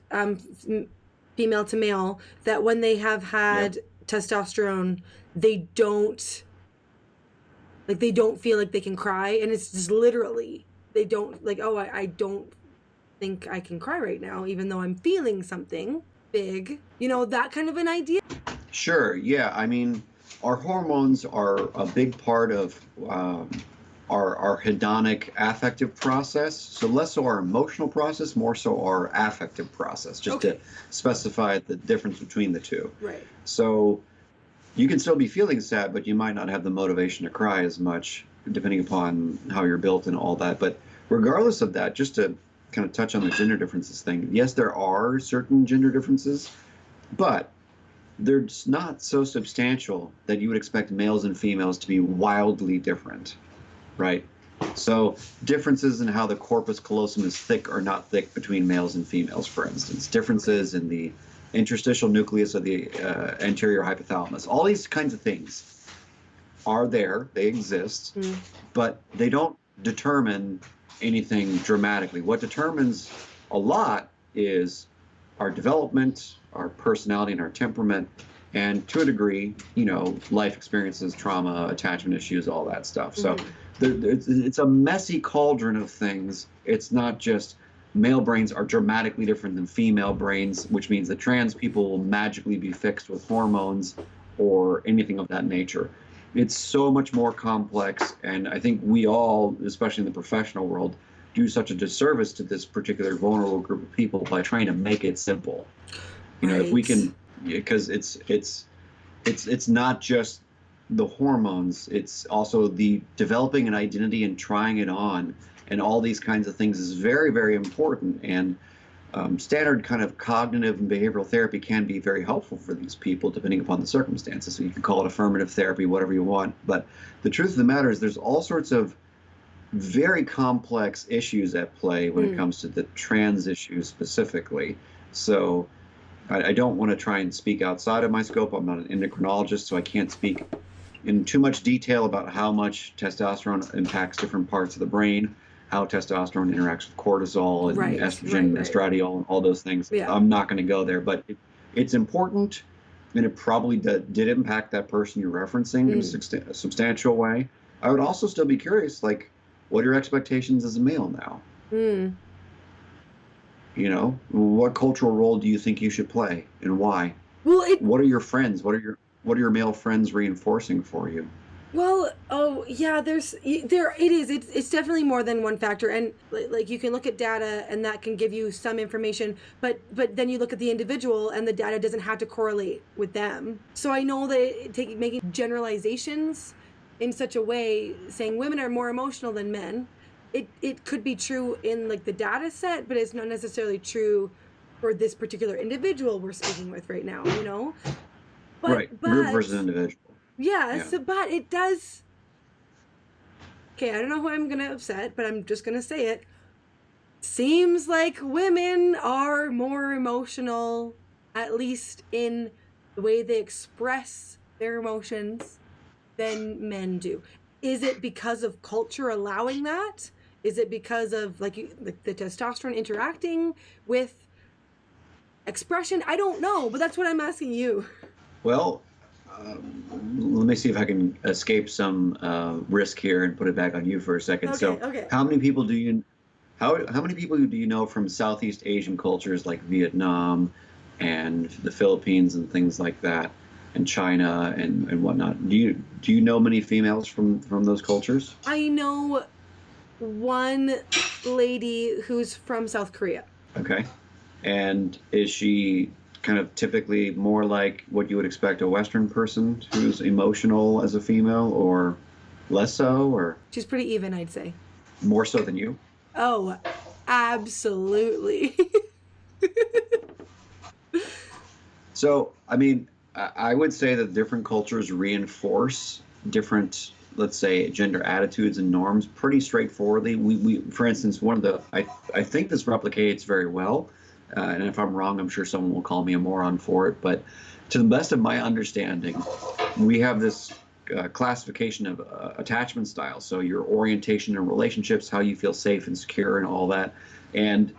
female to male that when they have Yep. had testosterone, they don't they don't feel like they can cry, and it's just literally they don't like. Oh, I don't think I can cry right now, even though I'm feeling something big. That kind of an idea. Sure. Yeah. I mean, our hormones are a big part of our hedonic affective process. So less so our emotional process, more so our affective process, just to Okay. specify the difference between the two. Right. So you can still be feeling sad, but you might not have the motivation to cry as much, depending upon how you're built and all that. But regardless of that, just to kind of touch on the gender differences thing, yes, there are certain gender differences, but they're just not so substantial that you would expect males and females to be wildly different, right? So differences in how the corpus callosum is thick or not thick between males and females, for instance, Okay. differences in the interstitial nucleus of the anterior hypothalamus, all these kinds of things are there, they exist, Mm. but they don't determine anything dramatically. What determines a lot is our development, our personality, and our temperament, and to a degree, life experiences, trauma, attachment issues, all that stuff. So Mm-hmm. it's a messy cauldron of things. It's not just male brains are dramatically different than female brains, which means that trans people will magically be fixed with hormones or anything of that nature. It's so much more complex, and I think we all, especially in the professional world, do such a disservice to this particular vulnerable group of people by trying to make it simple. If we Right. can, because it's not just the hormones, it's also the developing an identity and trying it on, and all these kinds of things is very, very important. And standard kind of cognitive and behavioral therapy can be very helpful for these people depending upon the circumstances. So you can call it affirmative therapy, whatever you want. But the truth of the matter is there's all sorts of very complex issues at play when it Mm. comes to the trans issue specifically. So I don't want to try and speak outside of my scope. I'm not an endocrinologist, so I can't speak in too much detail about how much testosterone impacts different parts of the brain, how testosterone interacts with cortisol and Right. estrogen Right. and Right. estradiol and all those things. Yeah. I'm not going to go there, but it's important, and it probably did impact that person you're referencing in Mm. a substantial way. I would also still be curious, like, what are your expectations as a male now? Mm. What cultural role do you think you should play, and why? Well, it What are your friends? What are your male friends reinforcing for you? Well, oh yeah, there it is. It's definitely more than one factor, and like you can look at data, and that can give you some information, but then you look at the individual, and the data doesn't have to correlate with them. So I know that making generalizations in such a way, saying women are more emotional than men, it could be true in like the data set, but it's not necessarily true for this particular individual we're speaking with right now. But Right, group but versus individual. yeah, Yeah. so but it does. Okay, I don't know who I'm gonna upset, but I'm just gonna say it. Seems like women are more emotional, at least in the way they express their emotions, than men do. Is it because of culture allowing that? Is it because of like the testosterone interacting with expression? I don't know, but that's what I'm asking you. Well, let me see if I can escape some risk here and put it back on you for a second. Okay, So, okay. how many people do you how many people do you know from Southeast Asian cultures like Vietnam and the Philippines and things like that, and China and whatnot? Do you know many females from those cultures? I know one lady who's from South Korea. Okay. And is she kind of typically more like what you would expect a Western person who's emotional as a female, or? Less so or She's pretty even, I'd say. more so than you? Oh, absolutely. So, I mean, I would say that different cultures reinforce different, let's say, gender attitudes and norms pretty straightforwardly. For instance, I think this replicates very well. And if I'm wrong, I'm sure someone will call me a moron for it. But to the best of my understanding, we have this classification of attachment styles. So your orientation in relationships, how you feel safe and secure, and all that. And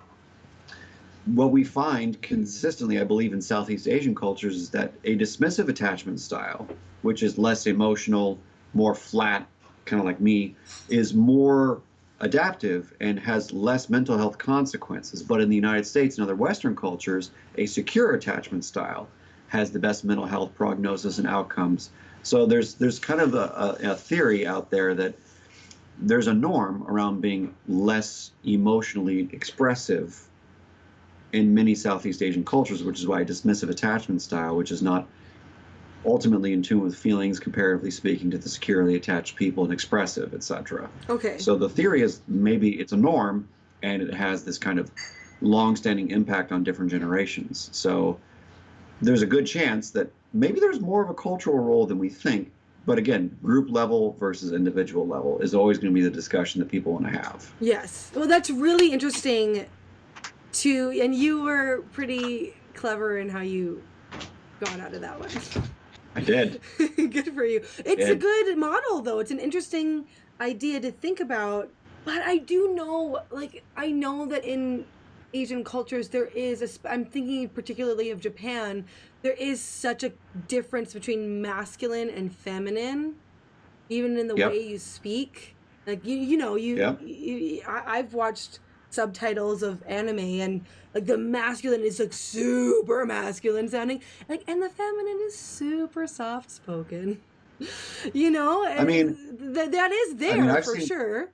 what we find consistently, I believe, in Southeast Asian cultures is that a dismissive attachment style, which is less emotional, more flat, kind of like me, is more adaptive and has less mental health consequences. But in the United States and other Western cultures, a secure attachment style has the best mental health prognosis and outcomes. So there's kind of a theory out there that there's a norm around being less emotionally expressive in many Southeast Asian cultures, which is why dismissive attachment style, which is not ultimately in tune with feelings, comparatively speaking, to the securely attached people and expressive, etc. Okay. So the theory is maybe it's a norm and it has this kind of long-standing impact on different generations. So there's a good chance that maybe there's more of a cultural role than we think. But again, group level versus individual level is always going to be the discussion that people want to have. Yes. Well, that's really interesting too. And you were pretty clever in how you got out of that one. I did. Good for you. It's a good model, though. It's an interesting idea to think about. But I do know, I know that in Asian cultures, there is, I'm thinking particularly of Japan, there is such a difference between masculine and feminine, even in the Yep. way you speak. Like, Yep. I've watched subtitles of anime, and like the masculine is like super masculine sounding, and the feminine is super soft spoken. And I mean, that is there I've for seen sure.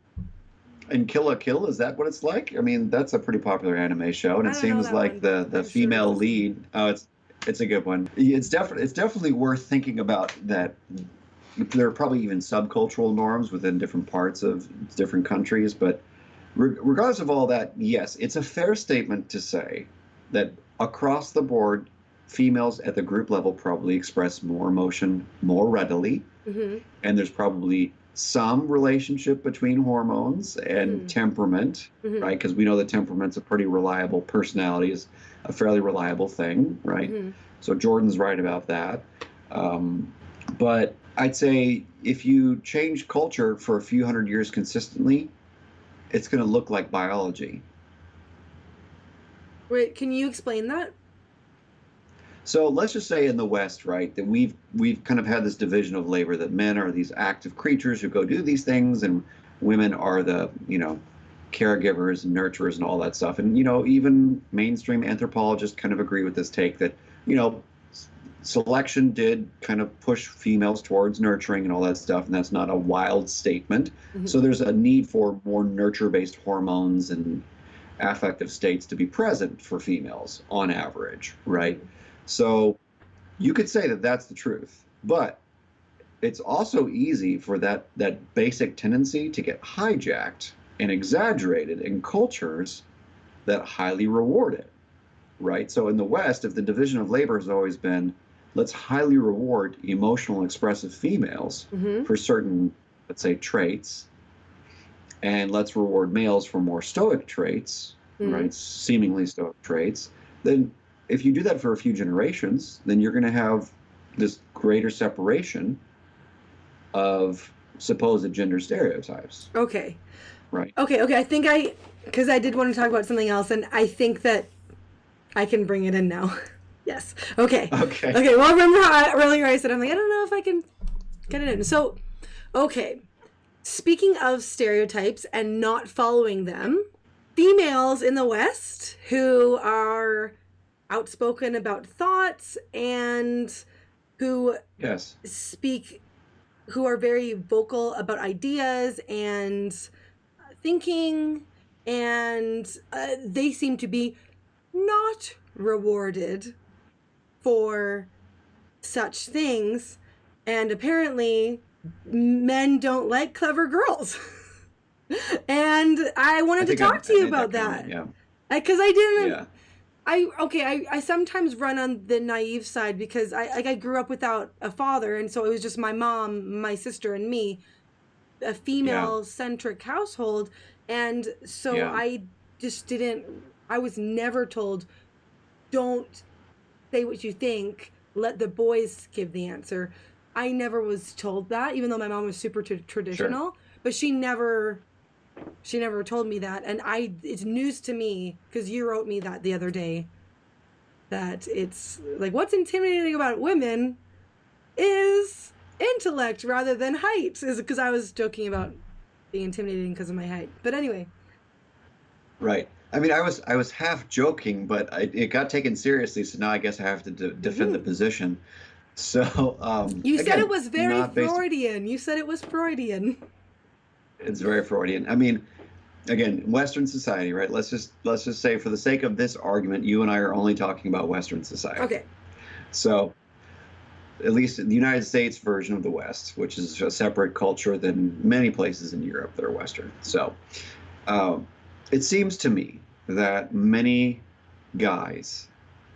in Kill la Kill, is that what it's like? I mean, that's a pretty popular anme show, and I it don't know seems that like one. the I'm sure female it's the same. lead. Oh, it's a good one. It's definitely worth thinking about that. There are probably even subcultural norms within different parts of different countries, but regardless of all that, yes, it's a fair statement to say that across the board, females at the group level probably express more emotion more readily, Mm-hmm. and there's probably some relationship between hormones and Mm-hmm. temperament, Mm-hmm. right? Because we know that temperament's a pretty reliable, personality is a fairly reliable thing, right? Mm-hmm. So Jordan's right about that. Um, but I'd say if you change culture for a few hundred years consistently, it's going to look like biology. Wait, can you explain that? So let's just say in the West, right, that we've kind of had this division of labor that men are these active creatures who go do these things, and women are the, caregivers and nurturers and all that stuff. And even mainstream anthropologists kind of agree with this take that, selection did kind of push females towards nurturing and all that stuff, and that's not a wild statement. Mm-hmm. So there's a need for more nurture-based hormones and affective states to be present for females on average, right? Mm-hmm. So you could say that that's the truth, but it's also easy for that basic tendency to get hijacked and exaggerated in cultures that highly reward it, right? So in the West, if the division of labor has always been, let's highly reward emotional expressive females Mm-hmm. for certain, let's say, traits, and let's reward males for more stoic traits, Mm-hmm. right? Seemingly stoic traits, then if you do that for a few generations, then you're going to have this greater separation of supposed gender stereotypes, Okay. right? Okay. Because I did want to talk about something else, and I think that I can bring it in now. Yes. Okay. Okay. Okay. Well, remember how earlier I said, I'm like, I don't know if I can get it in. So, okay. Speaking of stereotypes and not following them, females in the West who are outspoken about thoughts and who Yes. who are very vocal about ideas and thinking, and they seem to be not rewarded for such things. And apparently, men don't like clever girls. And I wanted to talk to I you made about that comment. that. Yeah. Because I didn't. Yeah. I sometimes run on the naive side because I grew up without a father, and so it was just my mom, my sister, and me, a Yeah. female centric household, and so Yeah. I just didn't. I was never told, don't say what you think. Let the boys give the answer. I never was told that, even though my mom was super Sure. traditional. But she never told me that, and it's news to me because you wrote me that the other day, that it's like what's intimidating about women is intellect rather than height, is because I was joking about being intimidating because of my height. But anyway. Right. I mean, I was half joking, but it got taken seriously, so now I guess I have to defend the Hmm. position. So, You said it again, was very not based. Freudian. You said it was Freudian. It's very Freudian. I mean, again, Western society, right? Let's just say, for the sake of this argument, you and I are only talking about Western society. Okay. So, at least the United States version of the West, which is a separate culture than many places in Europe that are Western. So, um, it seems to me that guys,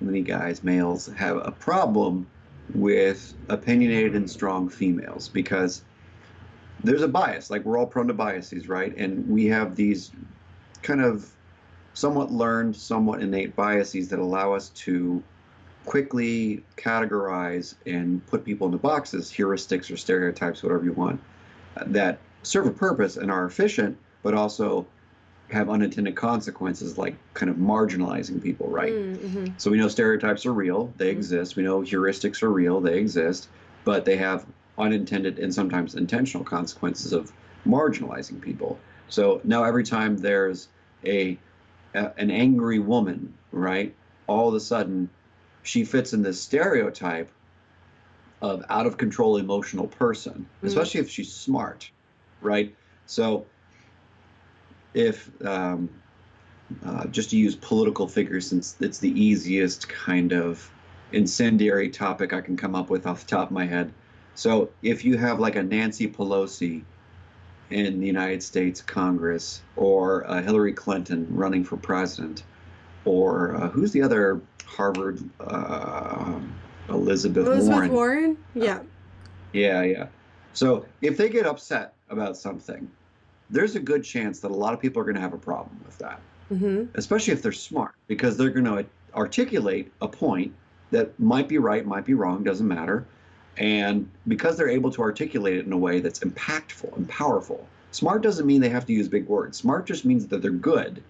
many guys, males, have a problem with opinionated and strong females because there's a bias. Like, we're all prone to biases, right? And we have these kind of somewhat learned, somewhat innate biases that allow us to quickly categorize and put people into boxes, heuristics or stereotypes, whatever you want, that serve a purpose and are efficient, but also have unintended consequences, like kind of marginalizing people, right? Mm-hmm. So we know stereotypes are real, they Mm-hmm. exist. We know heuristics are real, they exist, but they have unintended and sometimes intentional consequences of marginalizing people. So now every time there's an angry woman, right? All of a sudden she fits in this stereotype of out of control emotional person, Mm-hmm. especially if she's smart, right? So if just to use political figures, since it's the easiest kind of incendiary topic I can come up with off the top of my head. So if you have like a Nancy Pelosi in the United States Congress, or Hillary Clinton running for president, or who's the other Harvard, Elizabeth Elizabeth Warren. Warren. Uh, Yeah. yeah, yeah. So if they get upset about something, there's a good chance that a lot of people are going to have a problem with that, Mm-hmm. especially if they're smart, because they're going to articulate a point that might be right, might be wrong, doesn't matter. And because they're able to articulate it in a way that's impactful and powerful, smart doesn't mean they have to use big words. Smart just means that they're good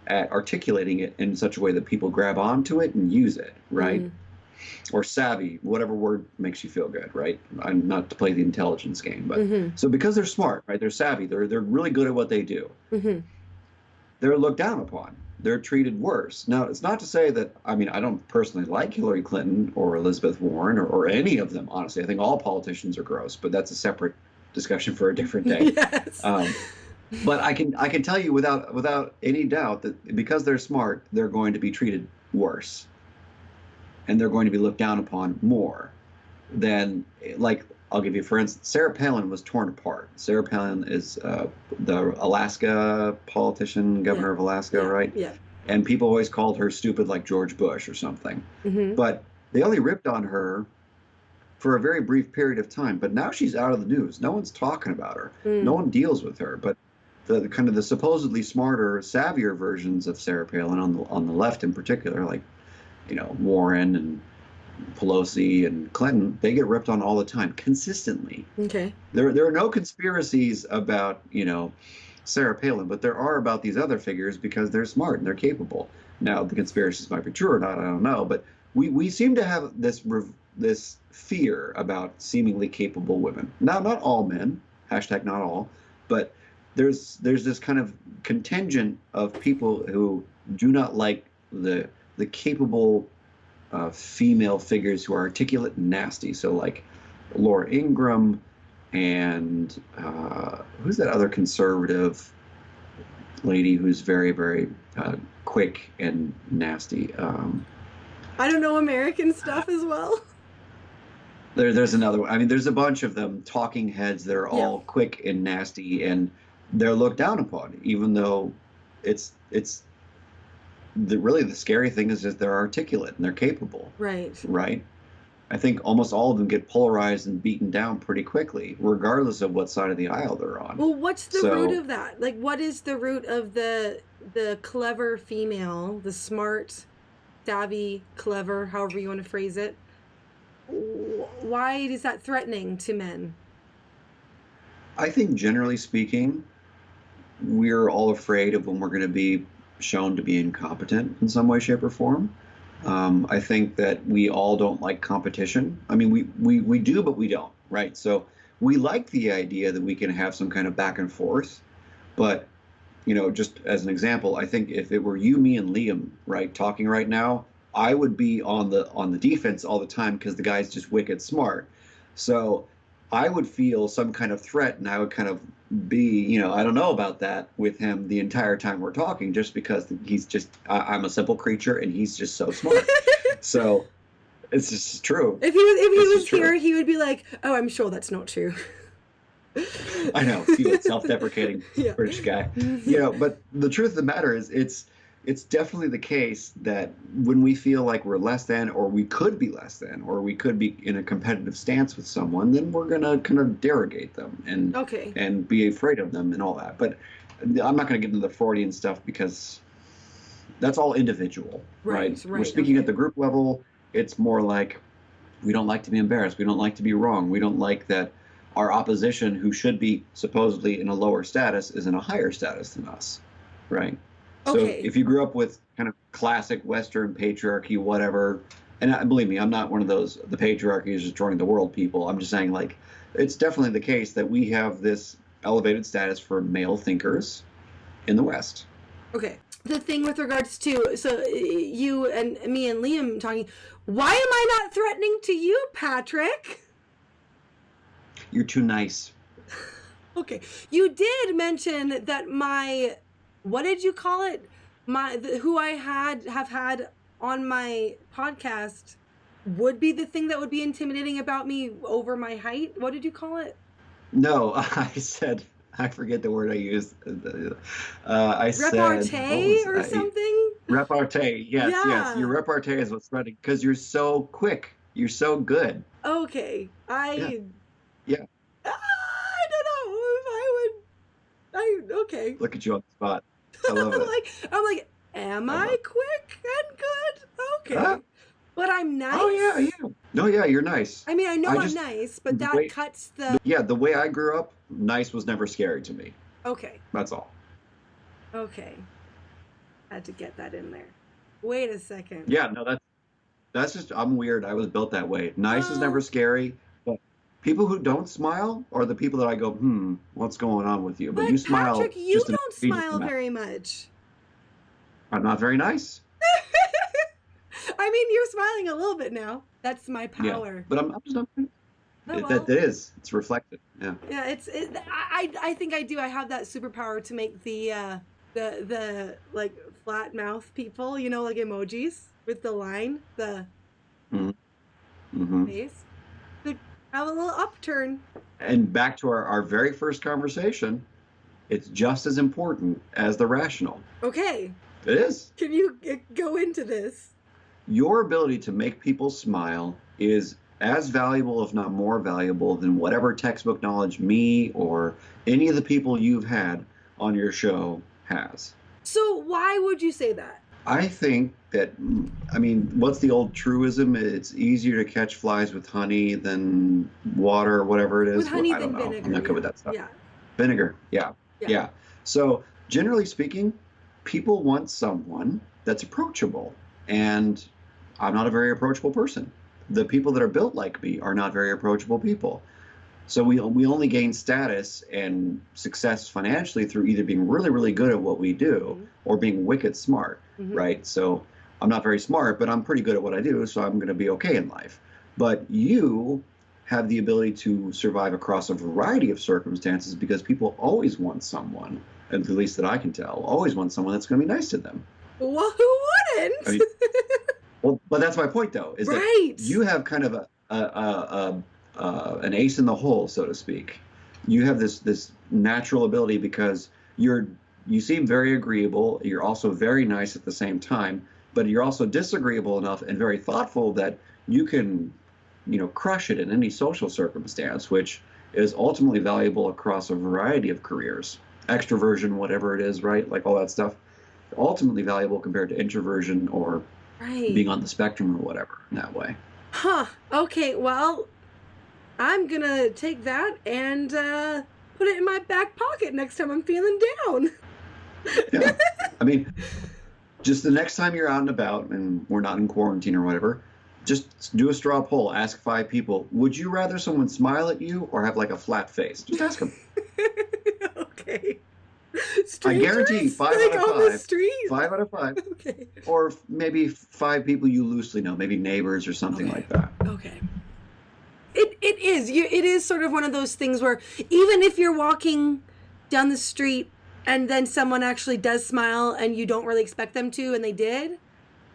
at articulating it in such a way that people grab onto it and use it, right? Mm-hmm. Or savvy, whatever word makes you feel good, right? I'm not to play the intelligence game, but Mm-hmm. so because they're smart, right? They're savvy, they're really good at what they do. Mm-hmm. They're looked down upon. They're treated worse. Now, it's not to say that, I mean, I don't personally like Hillary Clinton or Elizabeth Warren, or any of them, honestly. I think all politicians are gross, but that's a separate discussion for a different day. Yes. Um, but I can tell you without any doubt that because they're smart, they're going to be treated worse, and they're going to be looked down upon more than, like, I'll give you, for instance, Sarah Palin was torn apart. Sarah Palin is the Alaska politician, Yeah. governor of Alaska, Yeah. right? Yeah. And people always called her stupid, like George Bush or something. Mm-hmm. But they only ripped on her for a very brief period of time. But now she's out of the news. No one's talking about her. No Mm. one deals with her. But the kind of the supposedly smarter, savvier versions of Sarah Palin on the left in particular, like, Warren and Pelosi and Clinton, they get ripped on all the time, consistently. Okay. There are no conspiracies about, Sarah Palin, but there are about these other figures because they're smart and they're capable. Now, the conspiracies might be true or not, I don't know, but we seem to have this fear about seemingly capable women. Now, not all men, hashtag not all, but there's this kind of contingent of people who do not like the capable female figures who are articulate and nasty. So, like Laura Ingraham, and who's that other conservative lady who's very, very quick and nasty? I don't know American stuff as well. There's another one. I mean, there's a bunch of them, talking heads that are Yeah. all quick and nasty, and they're looked down upon, even though it's really the scary thing is that they're articulate and they're capable, Right. right? I think almost all of them get polarized and beaten down pretty quickly, regardless of what side of the aisle they're on. Well, what's the root So of that? Like, what is the root of the clever female, the smart, savvy, clever, however you want to phrase it? Why is that threatening to men? I think generally speaking, we're all afraid of when we're going to be shown to be incompetent in some way, shape, or form. I think that we all don't like competition. I mean, we do, but we don't, right? So we like the idea that we can have some kind of back and forth. But, just as an example, I think if it were you, me, and Liam, right, talking right now, I would be on the defense all the time because the guy's just wicked smart. So I would feel some kind of threat, and I would kind of be, I don't know about that with him the entire time we're talking, just because he's just, I'm a simple creature and he's just so smart. So it's just true. If he was just true. here, he would be like, "Oh, I'm sure that's not true." I know, see that self-deprecating Yeah. British guy. But the truth of the matter is, it's definitely the case that when we feel like we're less than, or we could be less than, or we could be in a competitive stance with someone, then we're gonna kind of derogate them and be afraid of them and all that. But I'm not gonna get into the Freudian stuff because that's all individual, right? We're speaking at the group level. It's more like we don't like to be embarrassed. We don't like to be wrong. We don't like that our opposition, who should be supposedly in a lower status, is in a higher status than us, right? So if you grew up with kind of classic Western patriarchy, whatever, and believe me, I'm not one of those, the patriarchy is destroying the world people. I'm just saying, like, it's definitely the case that we have this elevated status for male thinkers in the West. Okay. The thing with regards to, so you and me and Liam talking, why am I not threatening to you, Patrick? You're too nice. Okay. You did mention that what did you call it? Who I have had on my podcast would be the thing that would be intimidating about me over my height. What did you call it? No, I said, I forget the word I used. I repartee said, or something? Repartee, yes. Your repartee is what's threatening because you're so quick. You're so good. Okay. Yeah. I don't know if I would. Okay. Look at you on the spot. I love it. I'm like, am I quick and good? Okay. But I'm nice. Oh, yeah. No, yeah, you're nice. I mean, I know I'm nice, but that cuts the... Yeah, the way I grew up, nice was never scary to me. Okay. That's all. Okay. Had to get that in there. Wait a second. Yeah, no, that's just, I'm weird. I was built that way. Nice is never scary. But people who don't smile are the people that I go, what's going on with you? But you smile. Patrick, you don't smile very much. I'm not very nice. I mean, you're smiling a little bit now. That's my power. Yeah, but I'm just not. Well. That is. It's reflected. Yeah. Yeah, I think I do. I have that superpower to make the like flat mouth people, like emojis with the line, the face. To have a little upturn. And back to our very first conversation, it's just as important as the rational. Okay. It is. Can you go into this? Your ability to make people smile is as valuable, if not more valuable, than whatever textbook knowledge me or any of the people you've had on your show has. So why would you say that? I think that, what's the old truism? It's easier to catch flies with honey than water or whatever it is. With honey I don't than know. vinegar. I'm not good with that stuff. Yeah. Vinegar. Yeah. So generally speaking, people want someone that's approachable. And I'm not a very approachable person. The people that are built like me are not very approachable people. So we only gain status and success financially through either being really, really good at what we do or being wicked smart, right? So I'm not very smart, but I'm pretty good at what I do, so I'm going to be okay in life. But you have the ability to survive across a variety of circumstances because people always want someone, at least that I can tell, always want someone that's going to be nice to them. Well, who wouldn't? Well, but that's my point, though, is that you have kind of an ace in the hole, so to speak. You have this natural ability because you seem very agreeable. You're also very nice at the same time, but you're also disagreeable enough and very thoughtful that you can, crush it in any social circumstance, which is ultimately valuable across a variety of careers. Extroversion, whatever it is, right? Like all that stuff. Ultimately valuable compared to introversion or Right. being on the spectrum or whatever in that way. Huh. Okay, well, I'm gonna take that and put it in my back pocket next time I'm feeling down. Yeah. I mean, just the next time you're out and about and we're not in quarantine or whatever, just do a straw poll. Ask 5 people, would you rather someone smile at you or have like a flat face? Just ask them. Okay. I guarantee Strangers? 5 Like out of on the 5. street? 5 out of 5. Okay. Or maybe 5 people you loosely know, maybe neighbors or something Okay. like that. Okay. It is sort of one of those things where even if you're walking down the street and then someone actually does smile and you don't really expect them to and they did,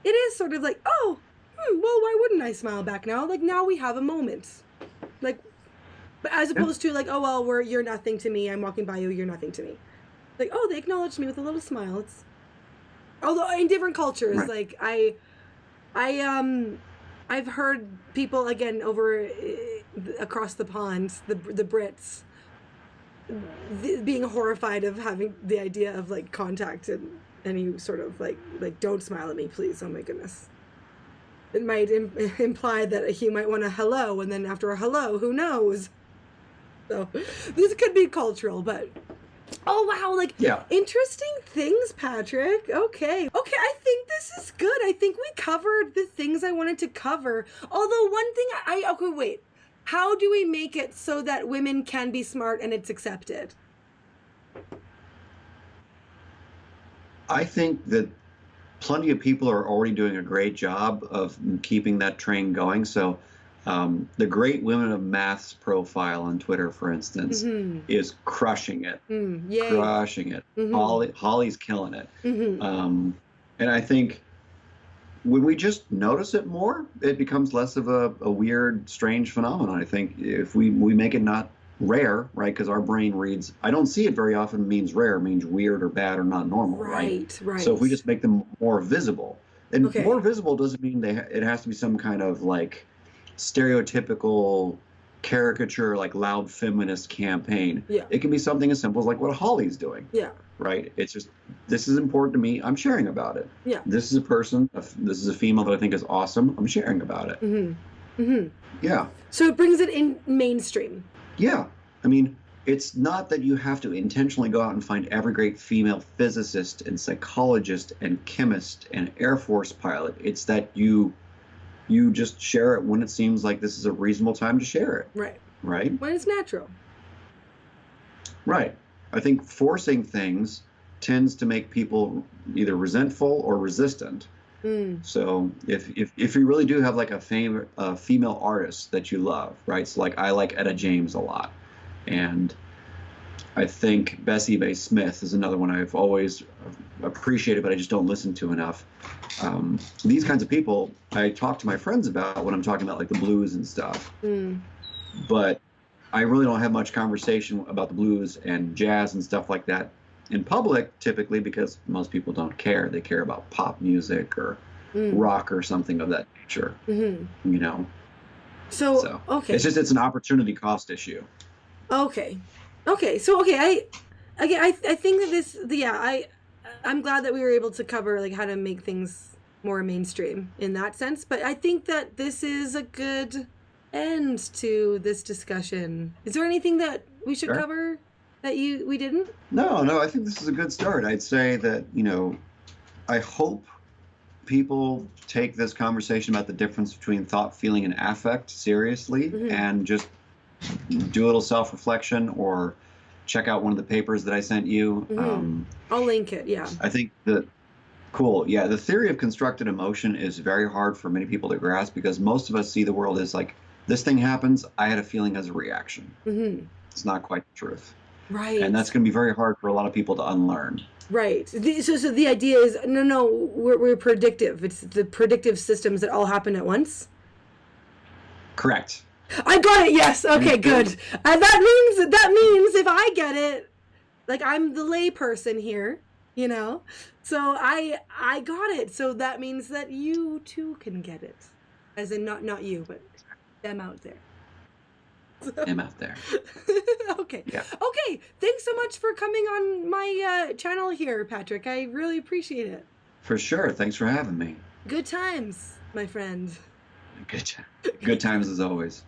it is sort of like, oh, well, why wouldn't I smile back now? Like now we have a moment. Like, but as opposed to like, oh well, you're nothing to me. I'm walking by you, you're nothing to me. Like, oh, they acknowledged me with a little smile. It's although in different cultures, Right. like I I've heard people again over across the pond, the Brits, being horrified of having the idea of like contact and any sort of like don't smile at me, please. Oh my goodness. It might imply that you might want a hello, and then after a hello, who knows? So this could be cultural, but oh wow, like Yeah. interesting things, Patrick. Okay. I think this is good. I think we covered the things I wanted to cover. Although one thing okay, wait. How do we make it so that women can be smart and it's accepted? I think that plenty of people are already doing a great job of keeping that train going. So, the Great Women of Maths profile on Twitter, for instance, is crushing it. Yay. Crushing it. Holly's killing it. And I think when we just notice it more, it becomes less of a weird, strange phenomenon. I think if we make it not rare, right? Because our brain reads, I don't see it very often means rare, means weird or bad or not normal, right? Right. So if we just make them more visible, and Okay. more visible doesn't mean it has to be some kind of like stereotypical caricature, like loud feminist campaign. Yeah. It can be something as simple as like what Holly's doing. Yeah. Right? It's just, this is important to me. I'm sharing about it. Yeah. This is a person, this is a female that I think is awesome. I'm sharing about it. Yeah. So it brings it in mainstream. Yeah. I mean, it's not that you have to intentionally go out and find every great female physicist and psychologist and chemist and Air Force pilot. It's that you just share it when it seems like this is a reasonable time to share it. Right. Right? When it's natural. Right. I think forcing things tends to make people either resentful or resistant. So if you really do have like a female artist that you love, right? So like I like Etta James a lot, and I think Bessie Bay Smith is another one I've always appreciated, but I just don't listen to enough. These kinds of people I talk to my friends about when I'm talking about like the blues and stuff, but I really don't have much conversation about the blues and jazz and stuff like that in public, typically, because most people don't care. They care about pop music or rock or something of that nature. So okay. It's an opportunity cost issue. Okay. So I think that I'm glad that we were able to cover like how to make things more mainstream in that sense. But I think that this is a good end to this discussion. Is there anything that we should cover that we didn't? No, I think this is a good start. I'd say that, I hope people take this conversation about the difference between thought, feeling, and affect seriously and just do a little self-reflection or check out one of the papers that I sent you. I'll link it, yeah. I think the theory of constructed emotion is very hard for many people to grasp because most of us see the world as like, this thing happens, I had a feeling as a reaction. It's not quite the truth. Right. And that's going to be very hard for a lot of people to unlearn. Right. So the idea is, we're predictive. It's the predictive systems that all happen at once. Correct. I got it. Yes. Okay. Good. That means if I get it, like I'm the lay person here, you know. So I got it. So that means that you too can get it, as in not you, but them out there. Them out there. Okay. Yeah. Okay. Thanks so much for coming on my channel here, Patrick. I really appreciate it. For sure. Thanks for having me. Good times, my friend. Good times as always.